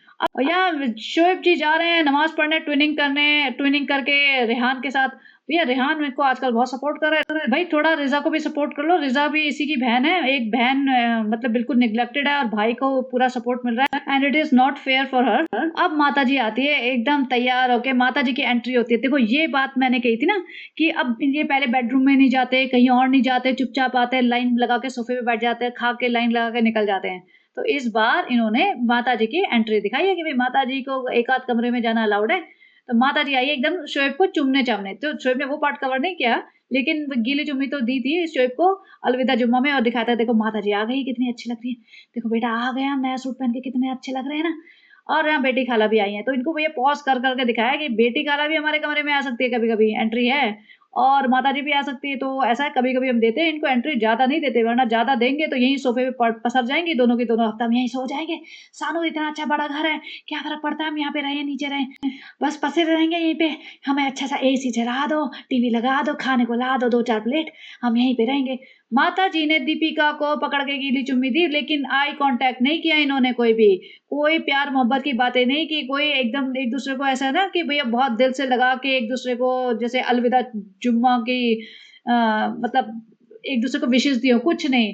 यहाँ शोएब जी जा रहे हैं नमाज़ पढ़ने, ट्विनिंग करके रेहान के साथ। भैया रेहान मेरे को आजकल बहुत सपोर्ट कर रहा है। भाई थोड़ा रिज़ा को भी सपोर्ट कर लो, रिज़ा भी इसी की बहन है। एक बहन मतलब बिल्कुल नेग्लेक्टेड है और भाई को पूरा सपोर्ट मिल रहा है and it is not fair for her. अब माताजी आती है एकदम तैयार होके, माताजी की एंट्री होती है। देखो ये बात मैंने कही थी ना कि अब ये पहले बेडरूम में नहीं जाते, कहीं और नहीं जाते, चुपचाप आते हैं, लाइन लगा के सोफ़े पे बैठ जाते हैं, खा के लाइन लगा के निकल जाते हैं। तो इस बार इन्होंने माताजी की एंट्री दिखाई है कि भई माताजी को एक आध कमरे में जाना अलाउड है। तो माता जी आई एकदम शोएब को चूमने-चामने, तो शोएब ने वो पार्ट कवर नहीं किया, लेकिन वो गीली चुम्मी तो दी थी शोएब को अलविदा जुम्मा में, और दिखाता है देखो माता जी आ गई, कितनी अच्छी लग रही है, देखो बेटा आ गए हम नया सूट पहन के, कितने अच्छे लग रहे हैं ना। और यहाँ बेटी खाला भी आई हैं, तो इनको भैया पॉज़ कर के दिखाया कि बेटी खाला भी हमारे कमरे में आ सकती है कभी-कभी, एंट्री है। और माताजी भी आ सकती है, तो ऐसा है कभी-कभी हम देते हैं इनको एंट्री, ज़्यादा नहीं देते, वरना ज़्यादा देंगे तो यहीं सोफ़े पे पसर जाएँगी दोनों की दोनों, हफ़्ता में यहीं सो जाएँगे। सानू इतना अच्छा बड़ा घर है, क्या फ़र्क पड़ता है हम यहाँ पे रहें, नीचे रहें, बस पसे रहेंगे यहीं पे। हमें अच्छा सा एसी चला दो, टीवी लगा दो, खाने को ला दो 2-4 प्लेट, हम यहीं पे रहेंगे। माताजी ने दीपिका को पकड़ के गीली चुम्मी दी, लेकिन आई कॉन्टैक्ट नहीं किया इन्होंने कोई भी। कोई प्यार मोहब्बत की बातें नहीं की, कोई एकदम एक-दूसरे को ऐसा ना कि भैया बहुत दिल से लगा के एक-दूसरे को जैसे अलविदा जुम्मा की मतलब एक-दूसरे को विशेस दी हो, कुछ नहीं।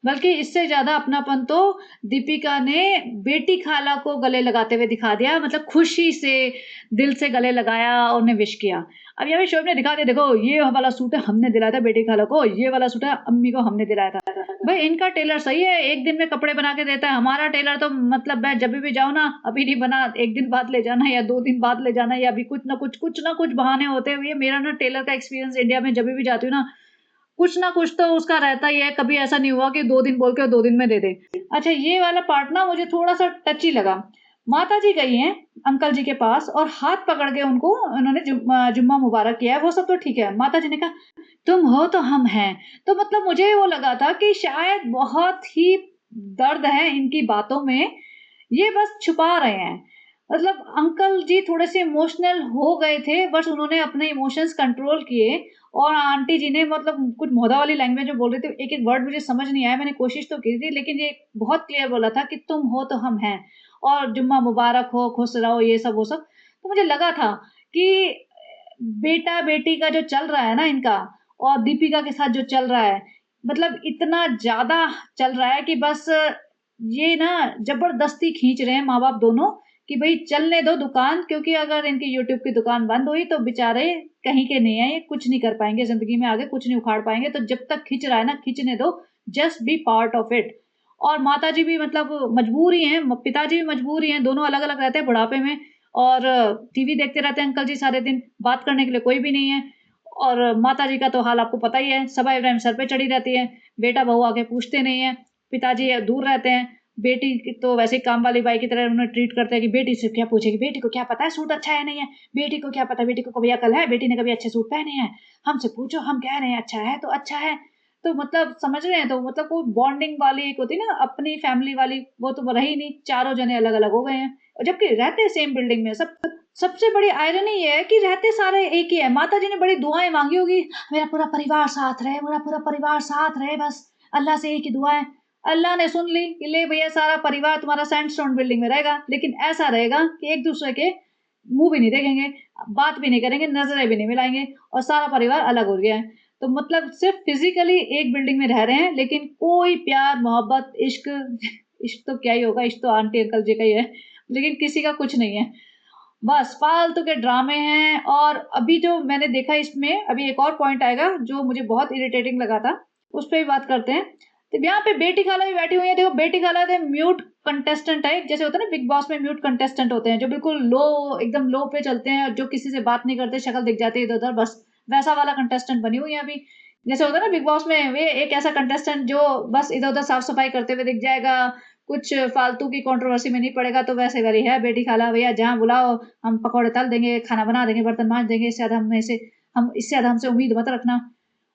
बल्कि इससे ज़्यादा अपनापन तो दीपिका ने बेटी खाला को गले लगाते हुए दिखा दिया, मतलब खुशी से, दिल से गले लगाया और उन्हें विश किया। अब यहाँ पे शोएब ने दिखा दिया, देखो ये वाला सूट है हमने दिलाया था बेटी खाला को, ये वाला सूट है अम्मी को हमने दिलाया था। भाई इनका टेलर सही है, एक दिन में कपड़े बना के देता है, हमारा टेलर तो मतलब मैं जब भी जाऊँ ना, अभी नहीं बना, 1 दिन बाद ले जाना या 2 दिन बाद ले जाना, या अभी कुछ ना कुछ बहाने होते हुए मेरा ना टेलर का एक्सपीरियंस इंडिया में जब भी जाती हूँ ना, कुछ ना कुछ तो उसका रहता ही है, कभी ऐसा नहीं हुआ कि 2 दिन बोल के 2 दिन में दे दे। अच्छा ये वाला पार्ट ना मुझे थोड़ा-सा टची लगा। माताजी गई हैं अंकल जी के पास और हाथ पकड़ के उनको उन्होंने जुम्मा मुबारक किया है, वो सब तो ठीक है। माताजी ने कहा, "तुम हो तो हम हैं।" तो मतलब मुझे वो लगा था कि शायद बहुत ही दर्द है इनकी बातों में, ये बस छुपा रहे हैं। मतलब अंकल जी थोड़े-से इमोशनल हो गए थे, बस उन्होंने अपने इमोशंस कंट्रोल किए, और आंटी जी ने मतलब कुछ मोदा वाली लैंग्वेज में बोल रहे थे, एक-एक वर्ड मुझे समझ नहीं आया, मैंने कोशिश तो की थी, लेकिन ये बहुत क्लियर बोला था कि तुम हो तो हम हैं, और जुम्मा मुबारक हो, खुश रहो, ये सब वो सब। तो मुझे लगा था कि बेटा-बेटी का जो चल रहा है ना इनका, और दीपिका के साथ जो चल रहा है, मतलब इतना ज़्यादा चल रहा है कि बस ये ना ज़बरदस्ती खींच रहे हैं माँ-बाप दोनों कि भई चलने दो दुकान, क्योंकि अगर इनकी यूट्यूब की दुकान बंद हुई तो बेचारे कहीं के नहीं हैं, ये कुछ नहीं कर पाएँगे ज़िंदगी में, आगे कुछ नहीं उखाड़ पाएँगे, तो जब तक खींच रहा है ना, खींचने दो, just be part of it. और माताजी भी मतलब मजबूर ही हैं, पिताजी भी मजबूर ही हैं, दोनों अलग-अलग रहते हैं बुढ़ापे में, और टीवी देखते रहते हैं अंकल जी सारे दिन, बात करने के लिए कोई भी नहीं है। और माताजी का तो हाल आपको पता ही है, सवा टाइम सर पे चढ़ी रहती है, बेटा-बहू आके पूछते नहीं हैं, पिताजी दूर रहते हैं, बेटी की तो वैसे ही काम वाली बाई की तरह उन्हें ट्रीट करते हैं कि बेटी से क्या पूछेगी, बेटी को क्या पता है सूट अच्छा है नहीं है, बेटी को क्या पता, बेटी को कभी अकल है, बेटी ने कभी अच्छे सूट पहने हैं, हमसे पूछो, हम कह रहे हैं अच्छा है तो अच्छा है। तो मतलब समझ रहे हैं, तो मतलब वो बॉन्डिंग वाली एक होती है ना अपनी फैमिली वाली, वो तो रही नहीं, चारों जने अलग-अलग हो गए हैं, और जबकि रहते सेम बिल्डिंग में सब। सबसे बड़ी आयरनी ये है कि रहते सारे एक ही है। माताजी ने बड़ी दुआएँ माँगी होगी, मेरा पूरा परिवार साथ रहे, मेरा पूरा परिवार साथ रहे, बस अल्लाह से एक ही दुआ है। अल्लाह ने सुन ली कि ले भैया सारा परिवार तुम्हारा सैंडस्टोन बिल्डिंग में रहेगा, लेकिन ऐसा रहेगा कि एक-दूसरे के मुँह भी नहीं देखेंगे, बात भी नहीं करेंगे, नज़रें भी नहीं मिलाएँगे, और सारा परिवार अलग हो गया है। तो मतलब सिर्फ़ फ़िज़िकली एक बिल्डिंग में रह रहे हैं, लेकिन कोई प्यार, मोहब्बत, इश्क इश्क तो क्या ही होगा, इश्क तो आंटी अंकल जी का ही है, लेकिन किसी का कुछ नहीं है। बस फालतू के ड्रामे हैं। और अभी जो मैंने देखा इसमें, अभी एक और पॉइंट आएगा जो मुझे बहुत इरिटेटिंग लगा था, उस पे भी बात करते हैं। तो यहाँ पे बेटी खाला भी बैठी हुई है, देखो बेटी खाला तो म्यूट कंटेस्टेंट है, जैसे होता है ना बिग बॉस में म्यूट कंटेस्टेंट होते हैं जो बिल्कुल लो, एकदम लो पे चलते हैं, जो किसी से बात नहीं करते, शक्ल दिख जाती है इधर-उधर, बस वैसा वाला कंटेस्टेंट बनी हुई है अभी। जैसे होता है ना बिग बॉस में वे एक ऐसा कंटेस्टेंट जो बस इधर-उधर साफ-सफाई करते हुए दिख जाएगा, कुछ फालतू की कंट्रोवर्सी में नहीं पड़ेगा, तो वैसे वाली है बेटी खाला। भैया जहाँ बुलाओ हम पकौड़े तल देंगे, खाना बना देंगे, बर्तन माँज देंगे, इससे ज़्यादा हमसे उम्मीद मत रखना।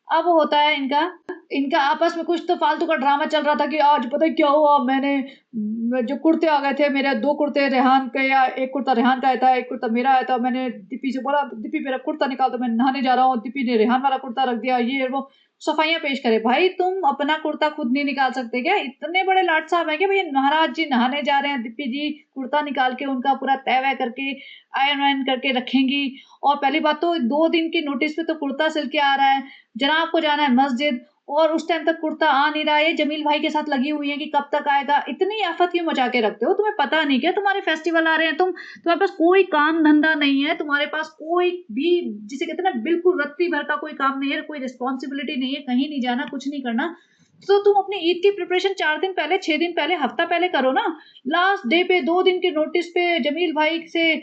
अब होता है इनका इनका आपस में कुछ तो फालतू का ड्रामा चल रहा था कि आज पता है क्या हुआ, जो कुर्ते आ गए थे मेरे, 2 कुर्ते रेहान के, या 1 कुर्ता रेहान का आया था, 1 कुर्ता मेरा आया था, मैंने दीपी से बोला दीपी मेरा कुर्ता निकाल दो, मैं नहाने जा रहा हूँ, दीपी ने रेहान वाला कुर्ता रख दिया, ये वो सफाइयाँ पेश करे। भाई तुम अपना कुर्ता खुद नहीं निकाल सकते क्या? इतने बड़े लाट साहब हैं क्या भैया? महाराज जी नहाने जा रहे हैं, दीपी जी कुर्ता निकाल के उनका पूरा तय-वय करके आयरन वायरन करके रखेंगी। और पहली बात तो 2 दिन की नोटिस पे तो कुर्ता सिल के आ रहा है, जनाब को जाना है मस्जिद, और उस टाइम तक कुर्ता आ नहीं रहा है, ये जमील भाई के साथ लगी हुई है कि कब तक आएगा। इतनी आफत क्यों मचा के रखते हो? तुम्हें पता नहीं क्या तुम्हारे फेस्टिवल आ रहे हैं, तुम्हारे पास कोई काम धंधा नहीं है, तुम्हारे पास कोई भी, जिसे कहते हैं ना बिल्कुल रत्ती भर का कोई काम नहीं है, कोई रिस्पॉन्सिबिलिटी नहीं है, कहीं नहीं जाना, कुछ नहीं करना, तो तुम अपनी ईद की प्रिपरेशन 4 दिन पहले, 6 दिन पहले, हफ्ता पहले करो ना। लास्ट डे पे 2 दिन के नोटिस पे जमील भाई से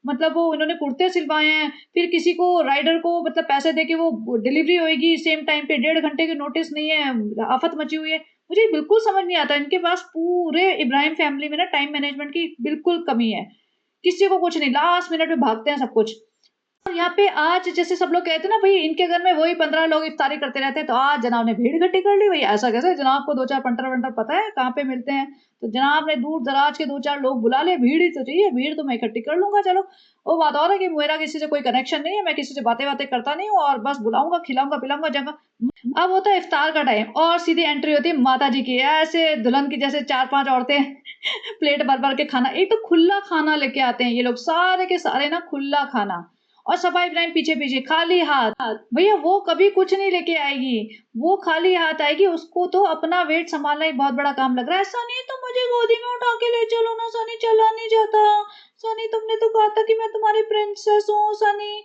मतलब वो इन्होंने कुर्ते सिलवाए हैं, फिर किसी को राइडर को मतलब पैसे देके वो डिलीवरी होएगी सेम टाइम पे, 1.5 घंटे की नोटिस नहीं है, आफत मची हुई है। मुझे बिल्कुल समझ नहीं आता, इनके पास पूरे इब्राहिम फैमिली में ना टाइम मैनेजमेंट की बिल्कुल कमी है। किसी को कुछ नहीं, लास्ट मिनट में भागते हैं सब कुछ। और यहाँ पे आज जैसे सब लोग कहते हैं ना भाई इनके घर में वही 15 लोग इफ्तारी करते रहते हैं, तो आज जनाब ने भीड़ इकट्ठी कर ली। भाई ऐसा कैसे? जनाब को 2-4 पंटर वंटर पता है कहाँ पे मिलते हैं, तो जनाब ने दूर दराज के 2-4 लोग बुला लिए। भीड़ ही तो चाहिए, भीड़ तो मैं इकट्ठी कर लूंगा। चलो वो बात और है कि मेरा किसी से कोई कनेक्शन नहीं है, मैं किसी से बातें बातें करता नहीं हूँ, और बस बुलाऊंगा, खिलाऊंगा, पिलाऊंगा जगह। अब होता है इफ्तार का टाइम और सीधी एंट्री होती है माता जी की, ऐसे दुल्हन की जैसे 4-5 औरतें प्लेट भर भर के खाना, एक तो खुला खाना लेके आते हैं ये लोग, सारे के सारे ना खुला खाना, और सफाई इब्राहिम पीछे पीछे खाली हाथ। भैया वो कभी कुछ नहीं लेके आएगी, वो खाली हाथ आएगी। उसको तो अपना वेट संभालना ही बहुत बड़ा काम लग रहा है। सनी तो मुझे गोदी में उठा के ले चलो ना, सनी चला नहीं जाता, सनी तुमने तो कहा था कि मैं तुम्हारी प्रिंसेस हूँ सनी।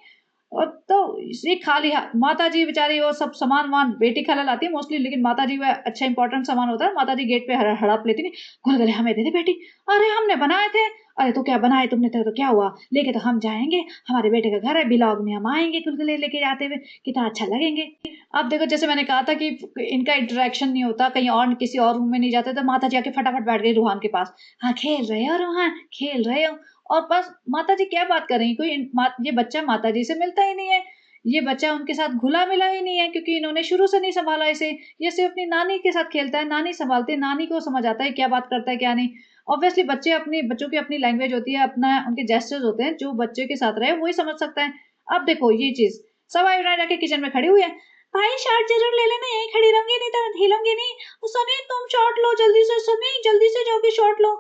और तो ये खाली हाथ माता जी बेचारी, वो सब सामान वामान बेटी खाला लाती है मोस्टली, लेकिन माता जी वह अच्छा इंपॉर्टेंट सामान होता है, माता जी गेट पे हड़प लेती नहीं। गुलगुले हमें दे दे बेटी, अरे हमने बनाए थे। अरे तो क्या बनाए तुमने, तो क्या हुआ, लेके तो हम जाएंगे, हमारे बेटे का घर है, बिलॉग में हम आएंगे गुलगुले लेके जाते हुए, कितना अच्छा लगेंगे। अब देखो जैसे मैंने कहा था कि इनका इंटरेक्शन नहीं होता, कहीं और किसी और रूम में नहीं जाते, तो माता जी आके फटाफट बैठ गई रूहान के पास। हाँ खेल रहे हो रूहान, खेल रहे हो। और बस माता जी क्या बात कर रही, कोई ये बच्चा माता जी से मिलता ही नहीं है, ये बच्चा उनके साथ घुला मिला ही नहीं है, क्योंकि इन्होंने शुरू से नहीं संभाला इसे। ये सिर्फ अपनी नानी के साथ खेलता है, नानी संभालती है, नानी को समझ आता है क्या बात करता है क्या नहीं। ऑब्वियसली बच्चों की अपनी लैंग्वेज होती है, अपना उनके जेस्चर्स होते हैं, जो बच्चे के साथ रहे वही समझ सकता है। अब देखो ये चीज, सवाई इब्राहिम जाके किचन में खड़ी हुई है, भाई शॉट जरूर ले लेना, यहीं खड़ी रहूंगी नहीं तो हिलूंगी नहीं। सनी तुम शॉट लो जल्दी से, सनी जल्दी से जाके शॉट लो।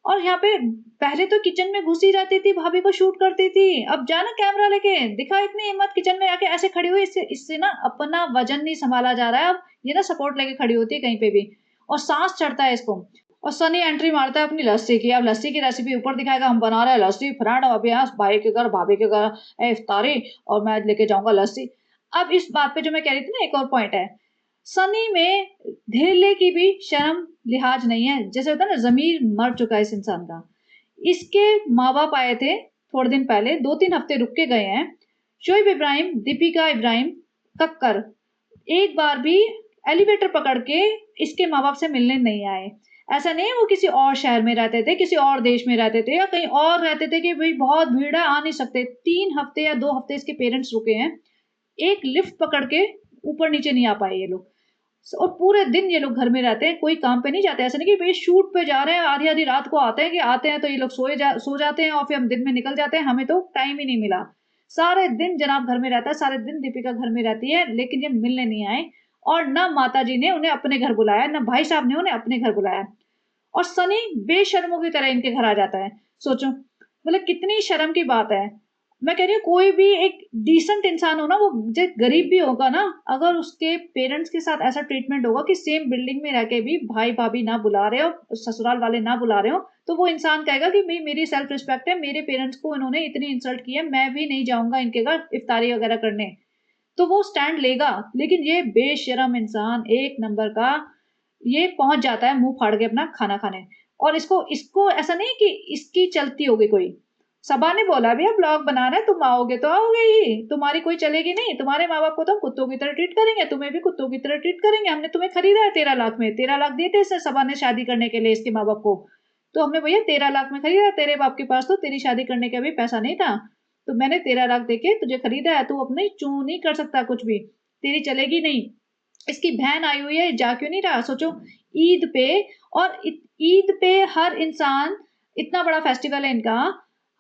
और यहाँ पे पहले तो किचन में घुसी रहती थी, भाभी को शूट करती थी, अब जाना कैमरा लेके दिखा इतनी हिम्मत, किचन में आके ऐसे खड़ी हुई। इससे इससे ना अपना वजन नहीं संभाला जा रहा है अब, ये ना सपोर्ट लेके खड़ी होती है कहीं पे भी, और सांस चढ़ता है इसको। और सनी एंट्री मारता है अपनी लस्सी की, अब लस्सी की रेसिपी ऊपर दिखाएगा, हम बना रहे हैं लस्सी फ्रेंड, अभी यहाँ भाई के घर भाभी के घर इफ्तारी, और मैं लेके जाऊंगा लस्सी। अब इस बात पे जो मैं कह रही थी ना, एक और पॉइंट है, सनी में धेले की भी शर्म लिहाज नहीं है, जैसे होता है ना जमीर मर चुका है इस इंसान का। इसके माँ बाप आए थे थोड़े दिन पहले, 2-3 हफ्ते रुक के गए हैं। शोएब इब्राहिम, दीपिका इब्राहिम, कक्कर एक बार भी एलिवेटर पकड़ के इसके माँ बाप से मिलने नहीं आए। ऐसा नहीं है वो किसी और शहर में रहते थे, किसी और देश में रहते थे, या कहीं और रहते थे कि भाई बहुत भीड़ है आ नहीं सकते। 3 हफ्ते या 2 हफ्ते इसके पेरेंट्स रुके हैं, एक लिफ्ट पकड़ के ऊपर नीचे नहीं आ पाए ये लोग। और पूरे दिन ये लोग घर में रहते हैं, कोई काम पे नहीं जाते। ऐसा नहीं कि भाई शूट पे जा रहे हैं, आधी आधी रात को आते हैं, कि आते हैं तो ये लोग सो जाते हैं और फिर हम दिन में निकल जाते हैं, हमें तो टाइम ही नहीं मिला। सारे दिन जनाब घर में रहता है, सारे दिन दीपिका घर में रहती है, लेकिन ये मिलने नहीं आए। और ना माता जी ने उन्हें अपने घर बुलाया, ना भाई साहब ने उन्हें अपने घर बुलाया, और सनी बेशर्मों की तरह इनके घर आ जाता है। सोचो मतलब कितनी शर्म की बात है। मैं कह रही हूँ कोई भी एक डिसेंट इंसान हो ना, वो जो गरीब भी होगा ना, अगर उसके पेरेंट्स के साथ ऐसा ट्रीटमेंट होगा कि सेम बिल्डिंग में रह के भी भाई भाभी ना बुला रहे हो, ससुराल वाले ना बुला रहे हो, तो वो इंसान कहेगा कि भाई मेरी सेल्फ रिस्पेक्ट है, मेरे पेरेंट्स को इन्होंने इतनी इंसल्ट की है, मैं भी नहीं जाऊंगा इनके घर इफ्तारी वगैरह करने, तो वो स्टैंड लेगा। लेकिन ये बेशरम इंसान एक नंबर का, ये पहुंच जाता है मुंह फाड़ के अपना खाना खाने। और इसको इसको ऐसा नहीं कि इसकी चलती होगी कोई, सबा ने बोला भैया ब्लॉग बनाना है, तुम आओगे तो आओगे ही, तुम्हारी कोई चलेगी नहीं, तुम्हारे माँ बाप को तो हम कुत्तों की तरह ट्रीट करेंगे, तुम्हें भी कुत्तों की तरह ट्रीट करेंगे। हमने तुम्हें खरीदा है 13 लाख में, 13 लाख दिए थे इसे सबा ने शादी करने के लिए इसके माँ बाप को, तो हमने भैया 13 लाख में खरीदा। तेरे बाप के पास तो तेरी शादी करने का भी पैसा नहीं था, तो मैंने 13 लाख देके तुझे खरीदा है, तू अपने चू नहीं कर सकता कुछ भी, तेरी चलेगी नहीं। इसकी बहन आई हुई है, जा क्यों नहीं रहा? सोचो ईद पे, और ईद पे हर इंसान, इतना बड़ा फेस्टिवल है इनका,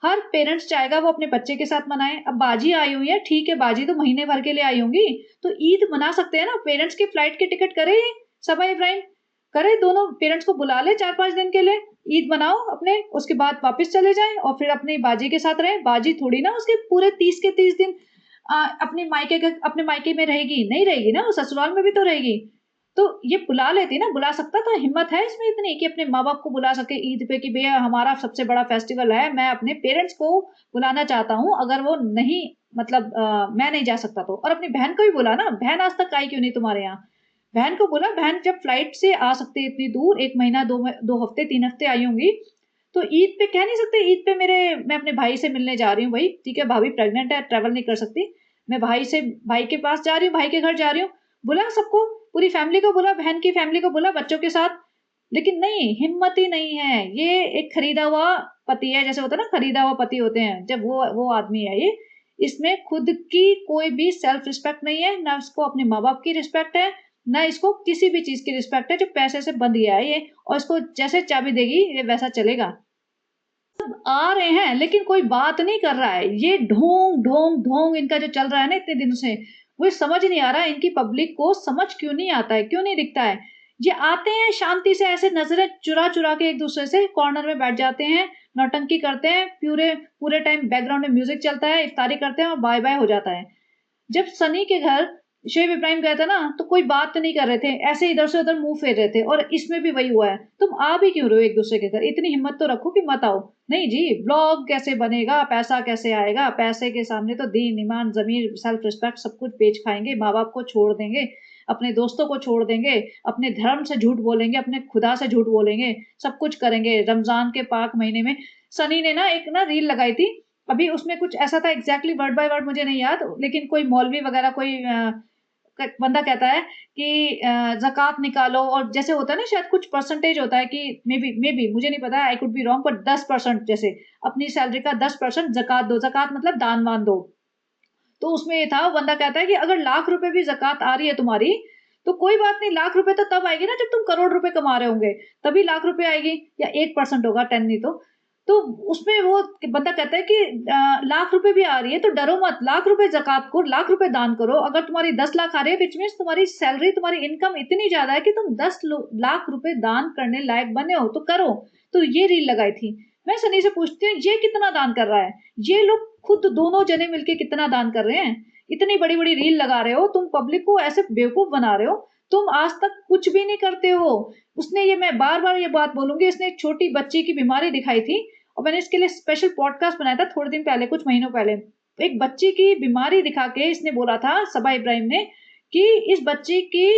हर पेरेंट्स चाहेगा वो अपने बच्चे के साथ मनाए। अब बाजी आई हुई है, ठीक है बाजी तो महीने भर के लिए आई होंगी, तो ईद मना सकते हैं ना, पेरेंट्स की फ्लाइट की टिकट करे सबा इब्राहिम, करे दोनों पेरेंट्स को बुला ले 4-5 दिन के लिए, ईद मनाओ अपने, उसके बाद वापस चले जाए और फिर अपनी बाजी के साथ रहे। बाजी थोड़ी ना उसके पूरे 30 के 30 दिन अपने मायके में रहेगी, नहीं रहेगी ना, वो ससुराल में भी तो रहेगी। तो ये बुला लेती ना, बुला सकता था, हिम्मत है इसमें इतनी कि अपने माँ बाप को बुला सके ईद पे, कि भैया हमारा सबसे बड़ा फेस्टिवल है, मैं अपने पेरेंट्स को बुलाना चाहता हूँ, अगर वो नहीं मतलब मैं नहीं जा सकता तो। और अपनी बहन को भी बुला ना, बहन आज तक आई क्यों नहीं तुम्हारे यहाँ? बहन को बोला, बहन जब फ्लाइट से आ सकती है इतनी दूर, 1 महीना 2 हफ्ते 3 हफ्ते आई होंगी, तो ईद पे कह नहीं सकते, ईद पे मैं अपने भाई से मिलने जा रही हूँ, भाई ठीक है, भाभी प्रेग्नेंट है, ट्रैवल नहीं कर सकती, मैं भाई के पास जा रही हूँ, भाई के घर जा रही हूँ, बुला सबको, पूरी फैमिली को बुला, बहन की फैमिली को बुला बच्चों के साथ। लेकिन नहीं, हिम्मत ही नहीं है। ये एक खरीदा हुआ पति है, जैसे होता है ना, खरीदा हुआ पति होते हैं, जब वो आदमी है ये। इसमें खुद की कोई भी सेल्फ रिस्पेक्ट नहीं है, ना उसको अपने माँ बाप की रिस्पेक्ट है, ना इसको किसी भी चीज की रिस्पेक्ट है। जो पैसे से बंध गया है ये, और इसको जैसे चाबी देगी ये वैसा चलेगा। आ रहे हैं लेकिन कोई बात नहीं कर रहा है। ये ढोंग ढोंग ढोंग इनका जो चल रहा है ना इतने दिनों से, वो समझ नहीं आ रहा है, इनकी पब्लिक को समझ क्यों नहीं आता है, क्यों नहीं दिखता है। ये आते हैं शांति से, ऐसे नजरें चुरा चुरा के एक दूसरे से कॉर्नर में बैठ जाते हैं, नौटंकी करते हैं, पूरे पूरे टाइम बैकग्राउंड में म्यूजिक चलता है, इफ्तारी करते हैं और बाय बाय हो जाता है। जब सनी के घर शुएब इब्राहिम गया था ना, तो कोई बात नहीं कर रहे थे, ऐसे इधर से उधर मुंह फेर रहे थे, और इसमें भी वही हुआ है। तुम आ भी क्यों रहे हो एक दूसरे के घर? इतनी हिम्मत तो रखो कि मत आओ। नहीं जी, ब्लॉग कैसे बनेगा, पैसा कैसे आएगा, पैसे के सामने तो दीन ईमान जमीर सेल्फ रिस्पेक्ट सब कुछ बेच खाएंगे, माँ बाप को छोड़ देंगे, अपने दोस्तों को छोड़ देंगे, अपने धर्म से झूठ बोलेंगे, अपने खुदा से झूठ बोलेंगे, सब कुछ करेंगे रमजान के पाक महीने में। सनी ने ना एक ना रील लगाई थी, अभी उसमें कुछ ऐसा था, एग्जैक्टली वर्ड बाय वर्ड मुझे नहीं याद, लेकिन कोई मौलवी वगैरह कोई बंदा कहता है कि ज़कात निकालो, और जैसे होता है ना, शायद कुछ परसेंटेज होता है कि मे बी मुझे नहीं पता, आई कुड बी रॉन्ग, पर 10% जैसे अपनी सैलरी का 10% ज़कात दो, ज़कात मतलब दान वान दो। तो उसमें ये था, बंदा कहता है कि अगर लाख रुपए भी ज़कात आ रही है तुम्हारी, तो कोई बात नहीं, लाख रुपए तो तब आएगी ना जब तुम करोड़ रुपए कमा रहे होंगे, तभी लाख रुपए आएगी, या 1% होगा, 10 नहीं तो उसमें वो बंदा कहता है कि लाख रुपए भी आ रही है तो डरो मत, लाख रुपए ज़कात को, लाख रुपए दान करो। अगर तुम्हारी 10 लाख आ रही है, विच मीन्स तुम्हारी सैलरी, तुम्हारी इनकम इतनी ज़्यादा है कि तुम 10 लाख रुपए दान करने लायक बने हो, तो करो। तो ये रील लगाई थी। मैं सनी से पूछती हूँ, ये कितना दान कर रहा है? ये लोग खुद दोनों जने मिलके कितना दान कर रहे हैं? इतनी बड़ी-बड़ी रील लगा रहे हो, तुम पब्लिक को ऐसे बेवकूफ बना रहे हो, तुम आज तक कुछ भी नहीं करते हो। उसने ये, मैं बार-बार ये बात बोलूँगी, इसने एक छोटी बच्ची की बीमारी दिखाई थी, और मैंने इसके लिए स्पेशल पॉडकास्ट बनाया था थोड़े दिन पहले, कुछ महीनों पहले। एक बच्ची की बीमारी दिखा के इसने बोला था, सबा इब्राहिम ने, कि इस बच्ची की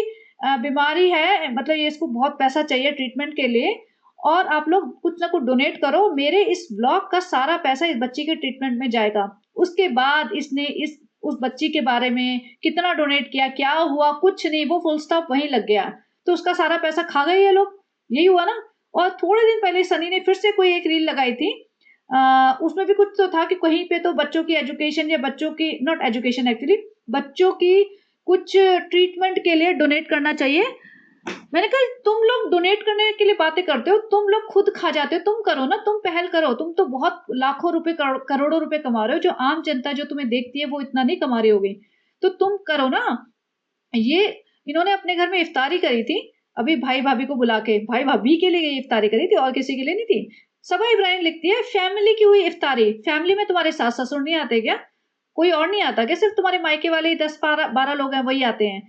बीमारी है, मतलब ये इसको बहुत पैसा चाहिए ट्रीटमेंट के लिए, और आप लोग कुछ ना कुछ डोनेट करो, मेरे इस ब्लॉग का सारा पैसा इस बच्ची के ट्रीटमेंट में जाएगा। उसके बाद इसने उस बच्ची के बारे में कितना डोनेट किया, क्या हुआ, कुछ नहीं, वो फुल स्टॉप वहीं लग गया। तो उसका सारा पैसा खा गए ये लोग, यही हुआ ना। और थोड़े दिन पहले सनी ने फिर से कोई एक रील लगाई थी, उसमें भी कुछ तो था कि कहीं पे तो बच्चों की एजुकेशन, या बच्चों की नॉट एजुकेशन एक्चुअली, बच्चों की कुछ ट्रीटमेंट के लिए डोनेट करना चाहिए। मैंने कहा, तुम लोग डोनेट करने के लिए बातें करते हो, तुम लोग खुद खा जाते हो, तुम करो ना, तुम पहल करो। तुम तो बहुत लाखों रुपए करोड़ों रुपए कमा रहे हो, जो आम जनता जो तुम्हें देखती है वो इतना नहीं कमा रही होगी, तो तुम करो ना। ये इन्होंने अपने घर में इफ्तारी करी थी, अभी भाई भाभी को बुला के, भाई भाभी के लिए ये इफ्तारी करी थी और किसी के लिए नहीं थी। सबा इब्राहिम लिखती है, फैमिली की हुई इफ्तारी। फैमिली में तुम्हारे सास ससुर नहीं आते क्या? कोई और नहीं आता क्या? सिर्फ तुम्हारे मायके वाले ही 10-12 लोग हैं, वही आते हैं।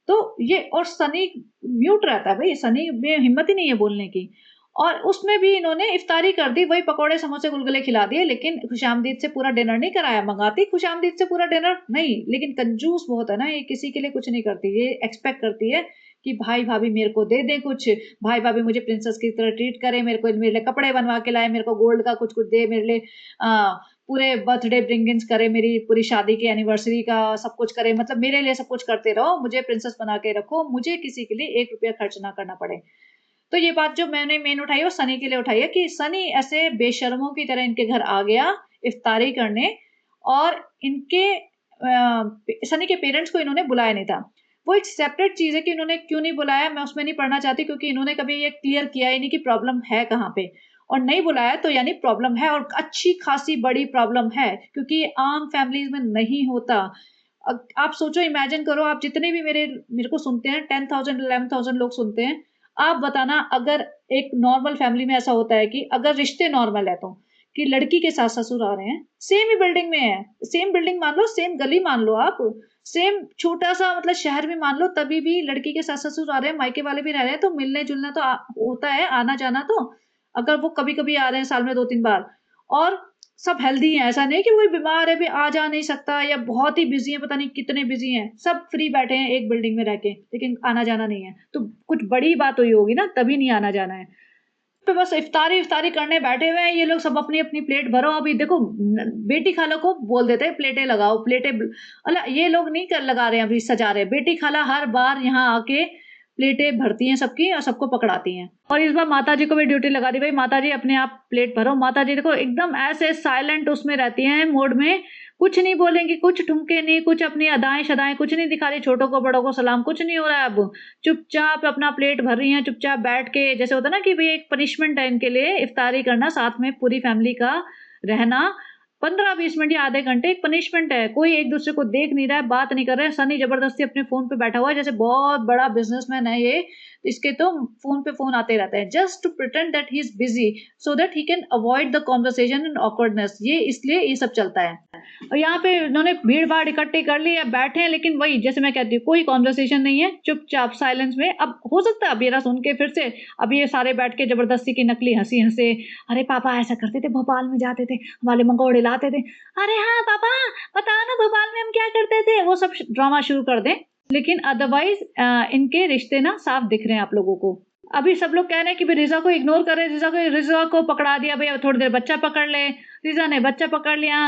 तो ये, और सनी म्यूट रहता है भाई, सनी में हिम्मत ही नहीं है बोलने की। और उसमें भी इन्होंने इफ्तारी कर दी, वही पकौड़े समोसे गुलगुले खिला दिए, लेकिन खुशामदीद से पूरा डिनर नहीं कराया। मंगाती खुशामदीद से पूरा डिनर नहीं, लेकिन कंजूस बहुत है ना ये, किसी के लिए कुछ नहीं करती, ये एक्सपेक्ट करती है कि भाई भाभी मेरे को दे दे कुछ, भाई भाभी मुझे प्रिंसेस की तरह ट्रीट करे, मेरे लिए कपड़े बनवा के लाए, मेरे को गोल्ड का कुछ कुछ दे, मेरे लिए पूरे बर्थडे ब्रिंगिंग्स करे, मेरी पूरी शादी की एनिवर्सरी का सब कुछ करे, मतलब मेरे लिए सब कुछ करते रहो, मुझे प्रिंसेस बना के रखो, मुझे किसी के लिए 1 रुपया खर्च ना करना पड़े। तो ये बात जो मैंने मेन उठाई है वो सनी के लिए उठाई है, कि सनी ऐसे बेशर्मों की तरह इनके घर आ गया इफ्तारी करने, और इनके सनी के पेरेंट्स को इन्होंने बुलाया नहीं था। वो एक सेपरेट चीज़ है कि इन्होंने क्यों नहीं बुलाया, मैं उसमें नहीं पढ़ना चाहती, क्योंकि इन्होंने कभी ये क्लियर किया ही नहीं कि प्रॉब्लम है कहाँ पे, और नहीं बुलाया तो यानी प्रॉब्लम है, और अच्छी खासी बड़ी प्रॉब्लम है, क्योंकि ये आम फैमिलीज में नहीं होता। आप सोचो, इमेजिन करो, आप जितने भी मेरे को सुनते हैं, 10,000 11,000 लोग सुनते हैं, आप बताना, अगर एक नॉर्मल फैमिली में ऐसा होता है कि अगर रिश्ते नॉर्मल है, तो कि लड़की के सास ससुर आ रहे हैं, सेम ही बिल्डिंग में है, सेम बिल्डिंग मान लो, सेम गली मान लो, आप सेम छोटा सा मतलब शहर में मान लो, तभी भी लड़की के सास ससुर आ रहे हैं, मायके वाले भी रह रहे हैं, तो मिलने जुलना तो होता है, आना जाना तो, अगर वो कभी कभी आ रहे हैं साल में 2-3 बार, और सब हेल्दी हैं, ऐसा नहीं कि कोई बीमार है भी आ जा नहीं सकता, या बहुत ही बिजी है, पता नहीं कितने बिजी हैं, सब फ्री बैठे हैं एक बिल्डिंग में रह के, लेकिन आना जाना नहीं है, तो कुछ बड़ी बात हुई होगी ना, तभी नहीं आना जाना है। पे बस इफ्तारी इफ्तारी करने बैठे हुए हैं ये लोग सब, अपनी अपनी प्लेट भरो। अभी देखो बेटी खाला को बोल देते हैं प्लेटें लगाओ, प्लेटें अला ये लोग नहीं कर लगा रहे हैं, अभी सजा रहे हैं। बेटी खाला हर बार यहाँ आके प्लेटें भरती हैं सबकी और सबको पकड़ाती हैं। और इस बार माता जी को भी ड्यूटी लगा दी, भाई माता जी अपने आप प्लेट भरो। माता जी देखो एकदम ऐसे साइलेंट उसमें रहती हैं मोड में, कुछ नहीं बोलेंगी, कुछ ठुमके नहीं, कुछ अपनी अदाएं शदाएं कुछ नहीं दिखा रही, छोटों को बड़ों को सलाम कुछ नहीं हो रहा है। अब चुपचाप अपना प्लेट भर रही हैं, चुपचाप बैठ के, जैसे होता है ना कि भाई एक पनिशमेंट है इनके लिए इफ्तारी करना, साथ में पूरी फैमिली का रहना 15-20 मिनट या आधे घंटे एक पनिशमेंट है। कोई एक दूसरे को देख नहीं रहा है, बात नहीं कर रहे हैं। सनी जबरदस्ती अपने फोन पे बैठा हुआ है, जैसे बहुत बड़ा बिजनेसमैन है ये, इसके तो फोन पे फोन आते रहते हैं, just to pretend that he is busy so that he can avoid the conversation and awkwardness. ये इसलिए ये सब चलता है। और यहाँ पे उन्होंने भीड़ भाड़ इकट्ठी कर ली है, बैठे हैं, लेकिन वही जैसे मैं कहती हूँ कोई कॉन्वर्सेशन नहीं है, चुपचाप साइलेंस में। अब हो सकता है अब ये सुन के फिर से अब ये सारे बैठ के जबरदस्ती की नकली हंसी हंसे, अरे पापा ऐसा करते थे, भोपाल में जाते थे, हमारे मंगोड़े लाते थे, अरे हाँ पापा बताओ ना भोपाल में हम क्या करते थे, वो सब ड्रामा शुरू कर दें। लेकिन अदरवाइज इनके रिश्ते ना साफ दिख रहे हैं आप लोगों को। अभी सब लोग कह रहे हैं कि भाई रिजा को इग्नोर करें, रिजा को पकड़ा दिया, भाई अब थोड़ी देर बच्चा पकड़ ले। रिजा ने बच्चा पकड़ लिया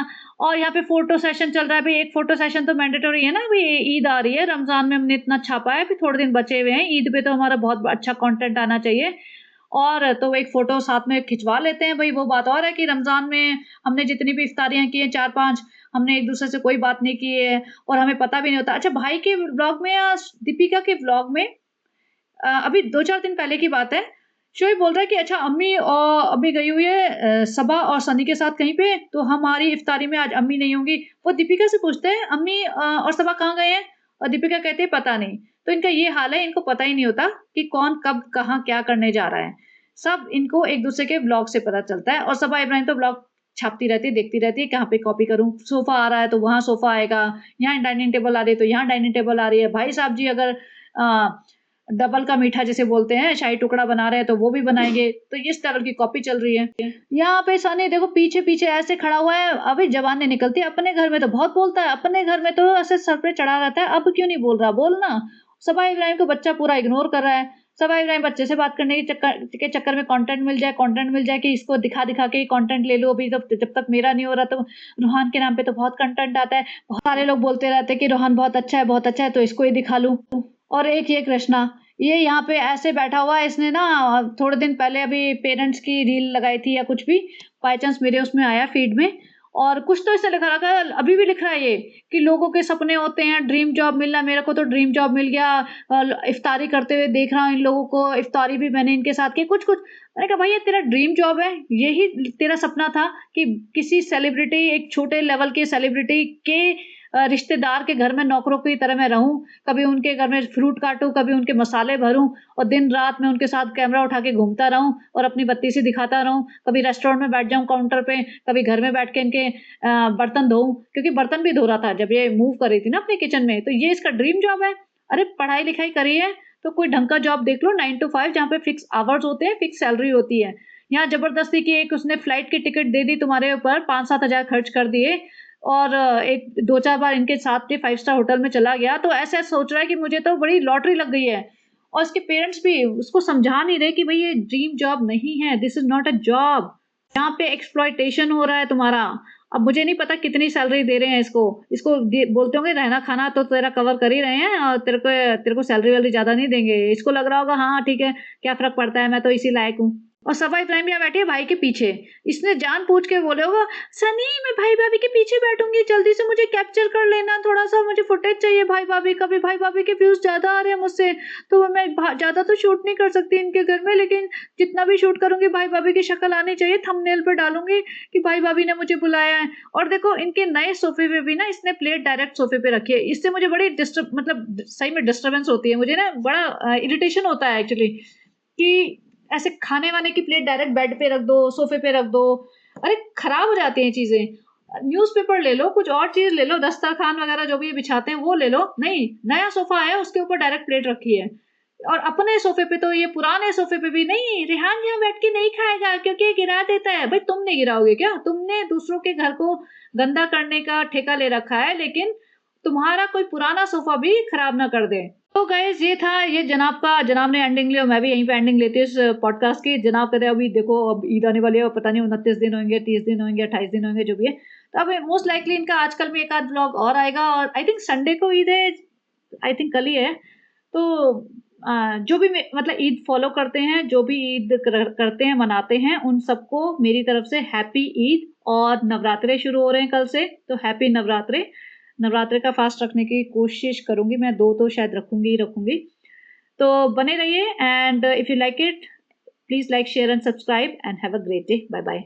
और यहाँ पे फोटो सेशन चल रहा है। भाई एक फोटो सेशन तो मैंडेटरी है ना, अभी ईद आ रही है, रमजान में हमने इतना छापा है, फिर थोड़े दिन बचे हुए हैं, ईद पे तो हमारा बहुत अच्छा कंटेंट आना चाहिए। और तो एक फोटो साथ में खिंचवा लेते हैं। भाई वो बात और है कि रमजान में हमने जितनी भी इफ्तारियां की हैं 4-5, हमने एक दूसरे से कोई बात नहीं की है और हमें पता भी नहीं होता। अच्छा भाई के व्लॉग में या दीपिका के व्लॉग में अभी 2-4 दिन पहले की बात है, शोएब बोल रहा है कि अच्छा अम्मी अभी गई हुई है सबा और सनी के साथ कहीं पे, तो हमारी इफ्तारी में आज अम्मी नहीं होंगी। वो दीपिका से पूछते हैं अम्मी और सबा कहाँ गए हैं, और दीपिका कहते हैं पता नहीं। तो इनका ये हाल है, इनको पता ही नहीं होता कि कौन कब कहाँ क्या करने जा रहा है। सब इनको एक दूसरे के व्लॉग से पता चलता है। और सबा इब्राहिम तो व्लॉग छापती रहती है, देखती रहती है कहाँ पे कॉपी करूँ। सोफा आ रहा है तो वहाँ सोफा आएगा, यहाँ डाइनिंग टेबल आ रही है तो यहाँ डाइनिंग टेबल आ रही है। भाई साहब जी अगर डबल का मीठा जिसे बोलते हैं, शाही टुकड़ा बना रहे हैं तो वो भी बनाएंगे। तो इस लेवल की कॉपी चल रही है। यहाँ पे सनी देखो पीछे पीछे ऐसे खड़ा हुआ है, अभी जबान निकलती है। अपने घर में तो बहुत बोलता है, अपने घर में तो ऐसे सर पे चढ़ा रहता है, अब क्यों नहीं बोल रहा, बोलना। सबा इब्राहिम को बच्चा पूरा इग्नोर कर रहा है। सबा इब्राहिम बच्चे से बात करने के चक्कर में कंटेंट मिल जाए कि इसको दिखा दिखा के कंटेंट ले लो। अभी तो जब तक मेरा नहीं हो रहा तो रोहान के नाम पे तो बहुत कंटेंट आता है, बहुत सारे लोग बोलते रहते हैं कि रोहान बहुत अच्छा है तो इसको ही दिखा लूं। और एक ये कृष्णा, ये यहाँ पे ऐसे बैठा हुआ है, इसने ना थोड़े दिन पहले अभी पेरेंट्स की रील लगाई थी या कुछ भी, बाई चांस मेरे उसमें आया फीड में, और कुछ तो इसने लिखा रखा है, अभी भी लिख रहा है ये कि लोगों के सपने होते हैं, ड्रीम जॉब मिलना, मेरे को तो ड्रीम जॉब मिल गया, इफ्तारी करते हुए देख रहा हूँ इन लोगों को, इफ्तारी भी मैंने इनके साथ की, कुछ कुछ। मैंने कहा भाई ये तेरा ड्रीम जॉब है, यही तेरा सपना था कि किसी सेलिब्रिटी, एक छोटे लेवल के सेलिब्रिटी के रिश्तेदार के घर में नौकरों की तरह मैं रहूं, कभी उनके घर में फ्रूट काटूं, कभी उनके मसाले भरूं और दिन रात में उनके साथ कैमरा उठा के घूमता रहूं और अपनी बत्ती से दिखाता रहूं, कभी रेस्टोरेंट में बैठ जाऊं काउंटर पे, कभी घर में बैठ के इनके बर्तन धोऊं, क्योंकि बर्तन भी धो रहा था जब ये मूव कर रही थी ना अपने किचन में। तो ये इसका ड्रीम जॉब है। अरे पढ़ाई लिखाई करी है तो कोई ढंग का जॉब देख लो, 9 to 5, जहाँ पे फिक्स आवर्स होते हैं, फिक्स सैलरी होती है। यहाँ जबरदस्ती की एक उसने फ्लाइट की टिकट दे दी तुम्हारे ऊपर, 5-7 हजार खर्च कर दिए और एक 2-4 बार इनके साथ के 5 स्टार होटल में चला गया, तो ऐसा सोच रहा है कि मुझे तो बड़ी लॉटरी लग गई है। और इसके पेरेंट्स भी उसको समझा नहीं रहे कि भाई ये ड्रीम जॉब नहीं है, this is not a job, यहाँ पे एक्सप्लॉयटेशन हो रहा है तुम्हारा। अब मुझे नहीं पता कितनी सैलरी दे रहे हैं इसको बोलते होंगे रहना खाना तो तेरा कवर कर ही रहे हैं और तेरे को सैलरी वैलरी ज्यादा नहीं देंगे। इसको लग रहा होगा हाँ ठीक है, क्या फर्क पड़ता है, मैं तो इसी लायक हूँ। और सबा इब्राहिम यहाँ बैठी है भाई के पीछे, इसने जान पूछ के बोले होगा सनी मैं भाई भाभी के पीछे बैठूंगी, जल्दी से मुझे कैप्चर कर लेना, थोड़ा सा मुझे फुटेज चाहिए भाई भाभी का भी, भाई भाभी के व्यूज ज्यादा आ रहे हैं मुझसे, तो मैं ज्यादा तो शूट नहीं कर सकती इनके घर में, लेकिन जितना भी शूट करूंगी भाई भाभी की शक्ल आनी चाहिए, थंबनेल पे डालूंगी कि भाई भाभी ने मुझे बुलाया है। और देखो इनके नए सोफे पे भी ना इसने प्लेट डायरेक्ट सोफे पे रखी है, इससे मुझे बड़ी मतलब सही में डिस्टर्बेंस होती है, मुझे ना बड़ा इरिटेशन होता है एक्चुअली कि ऐसे खाने वाने की प्लेट डायरेक्ट बेड पे रख दो, सोफे पे रख दो, अरे खराब हो जाती हैं चीजें। न्यूज़पेपर ले लो, कुछ और चीज ले लो, दस्तरखान वगैरह जो भी बिछाते हैं वो ले लो, नहीं नया सोफा है उसके ऊपर डायरेक्ट प्लेट रखी है। और अपने सोफे पे तो, ये पुराने सोफे पे भी नहीं, रेहान यहाँ बैठ के नहीं खाएगा क्योंकि गिरा देता है। भाई तुम नहीं गिराओगे क्या, तुमने दूसरों के घर को गंदा करने का ठेका ले रखा है, लेकिन तुम्हारा कोई पुराना सोफा भी खराब ना कर दे। तो गाइस ये जनाब ने एंडिंग ली और मैं भी यहीं पे एंडिंग लेती हूँ इस पॉडकास्ट की। जनाब कहते हैं अभी देखो अब ईद आने वाली है और पता नहीं 29 दिन होंगे, 30 दिन होंगे, 28 दिन होंगे, जो भी है। तो अब मोस्ट लाइकली इनका आजकल में एक आध ब्लॉग और आएगा और आई थिंक संडे को ईद है, आई थिंक कल ही है। तो जो भी मतलब ईद फॉलो करते हैं, जो भी ईद करते हैं, मनाते हैं, उन सबको मेरी तरफ से हैप्पी ईद। और नवरात्रे शुरू हो रहे हैं कल से, तो हैप्पी नवरात्रे। नवरात्रे का फास्ट रखने की कोशिश करूंगी मैं, 2 तो शायद रखूंगी ही रखूंगी। तो बने रहिए and if you like it please like share and subscribe and have a great day. Bye bye.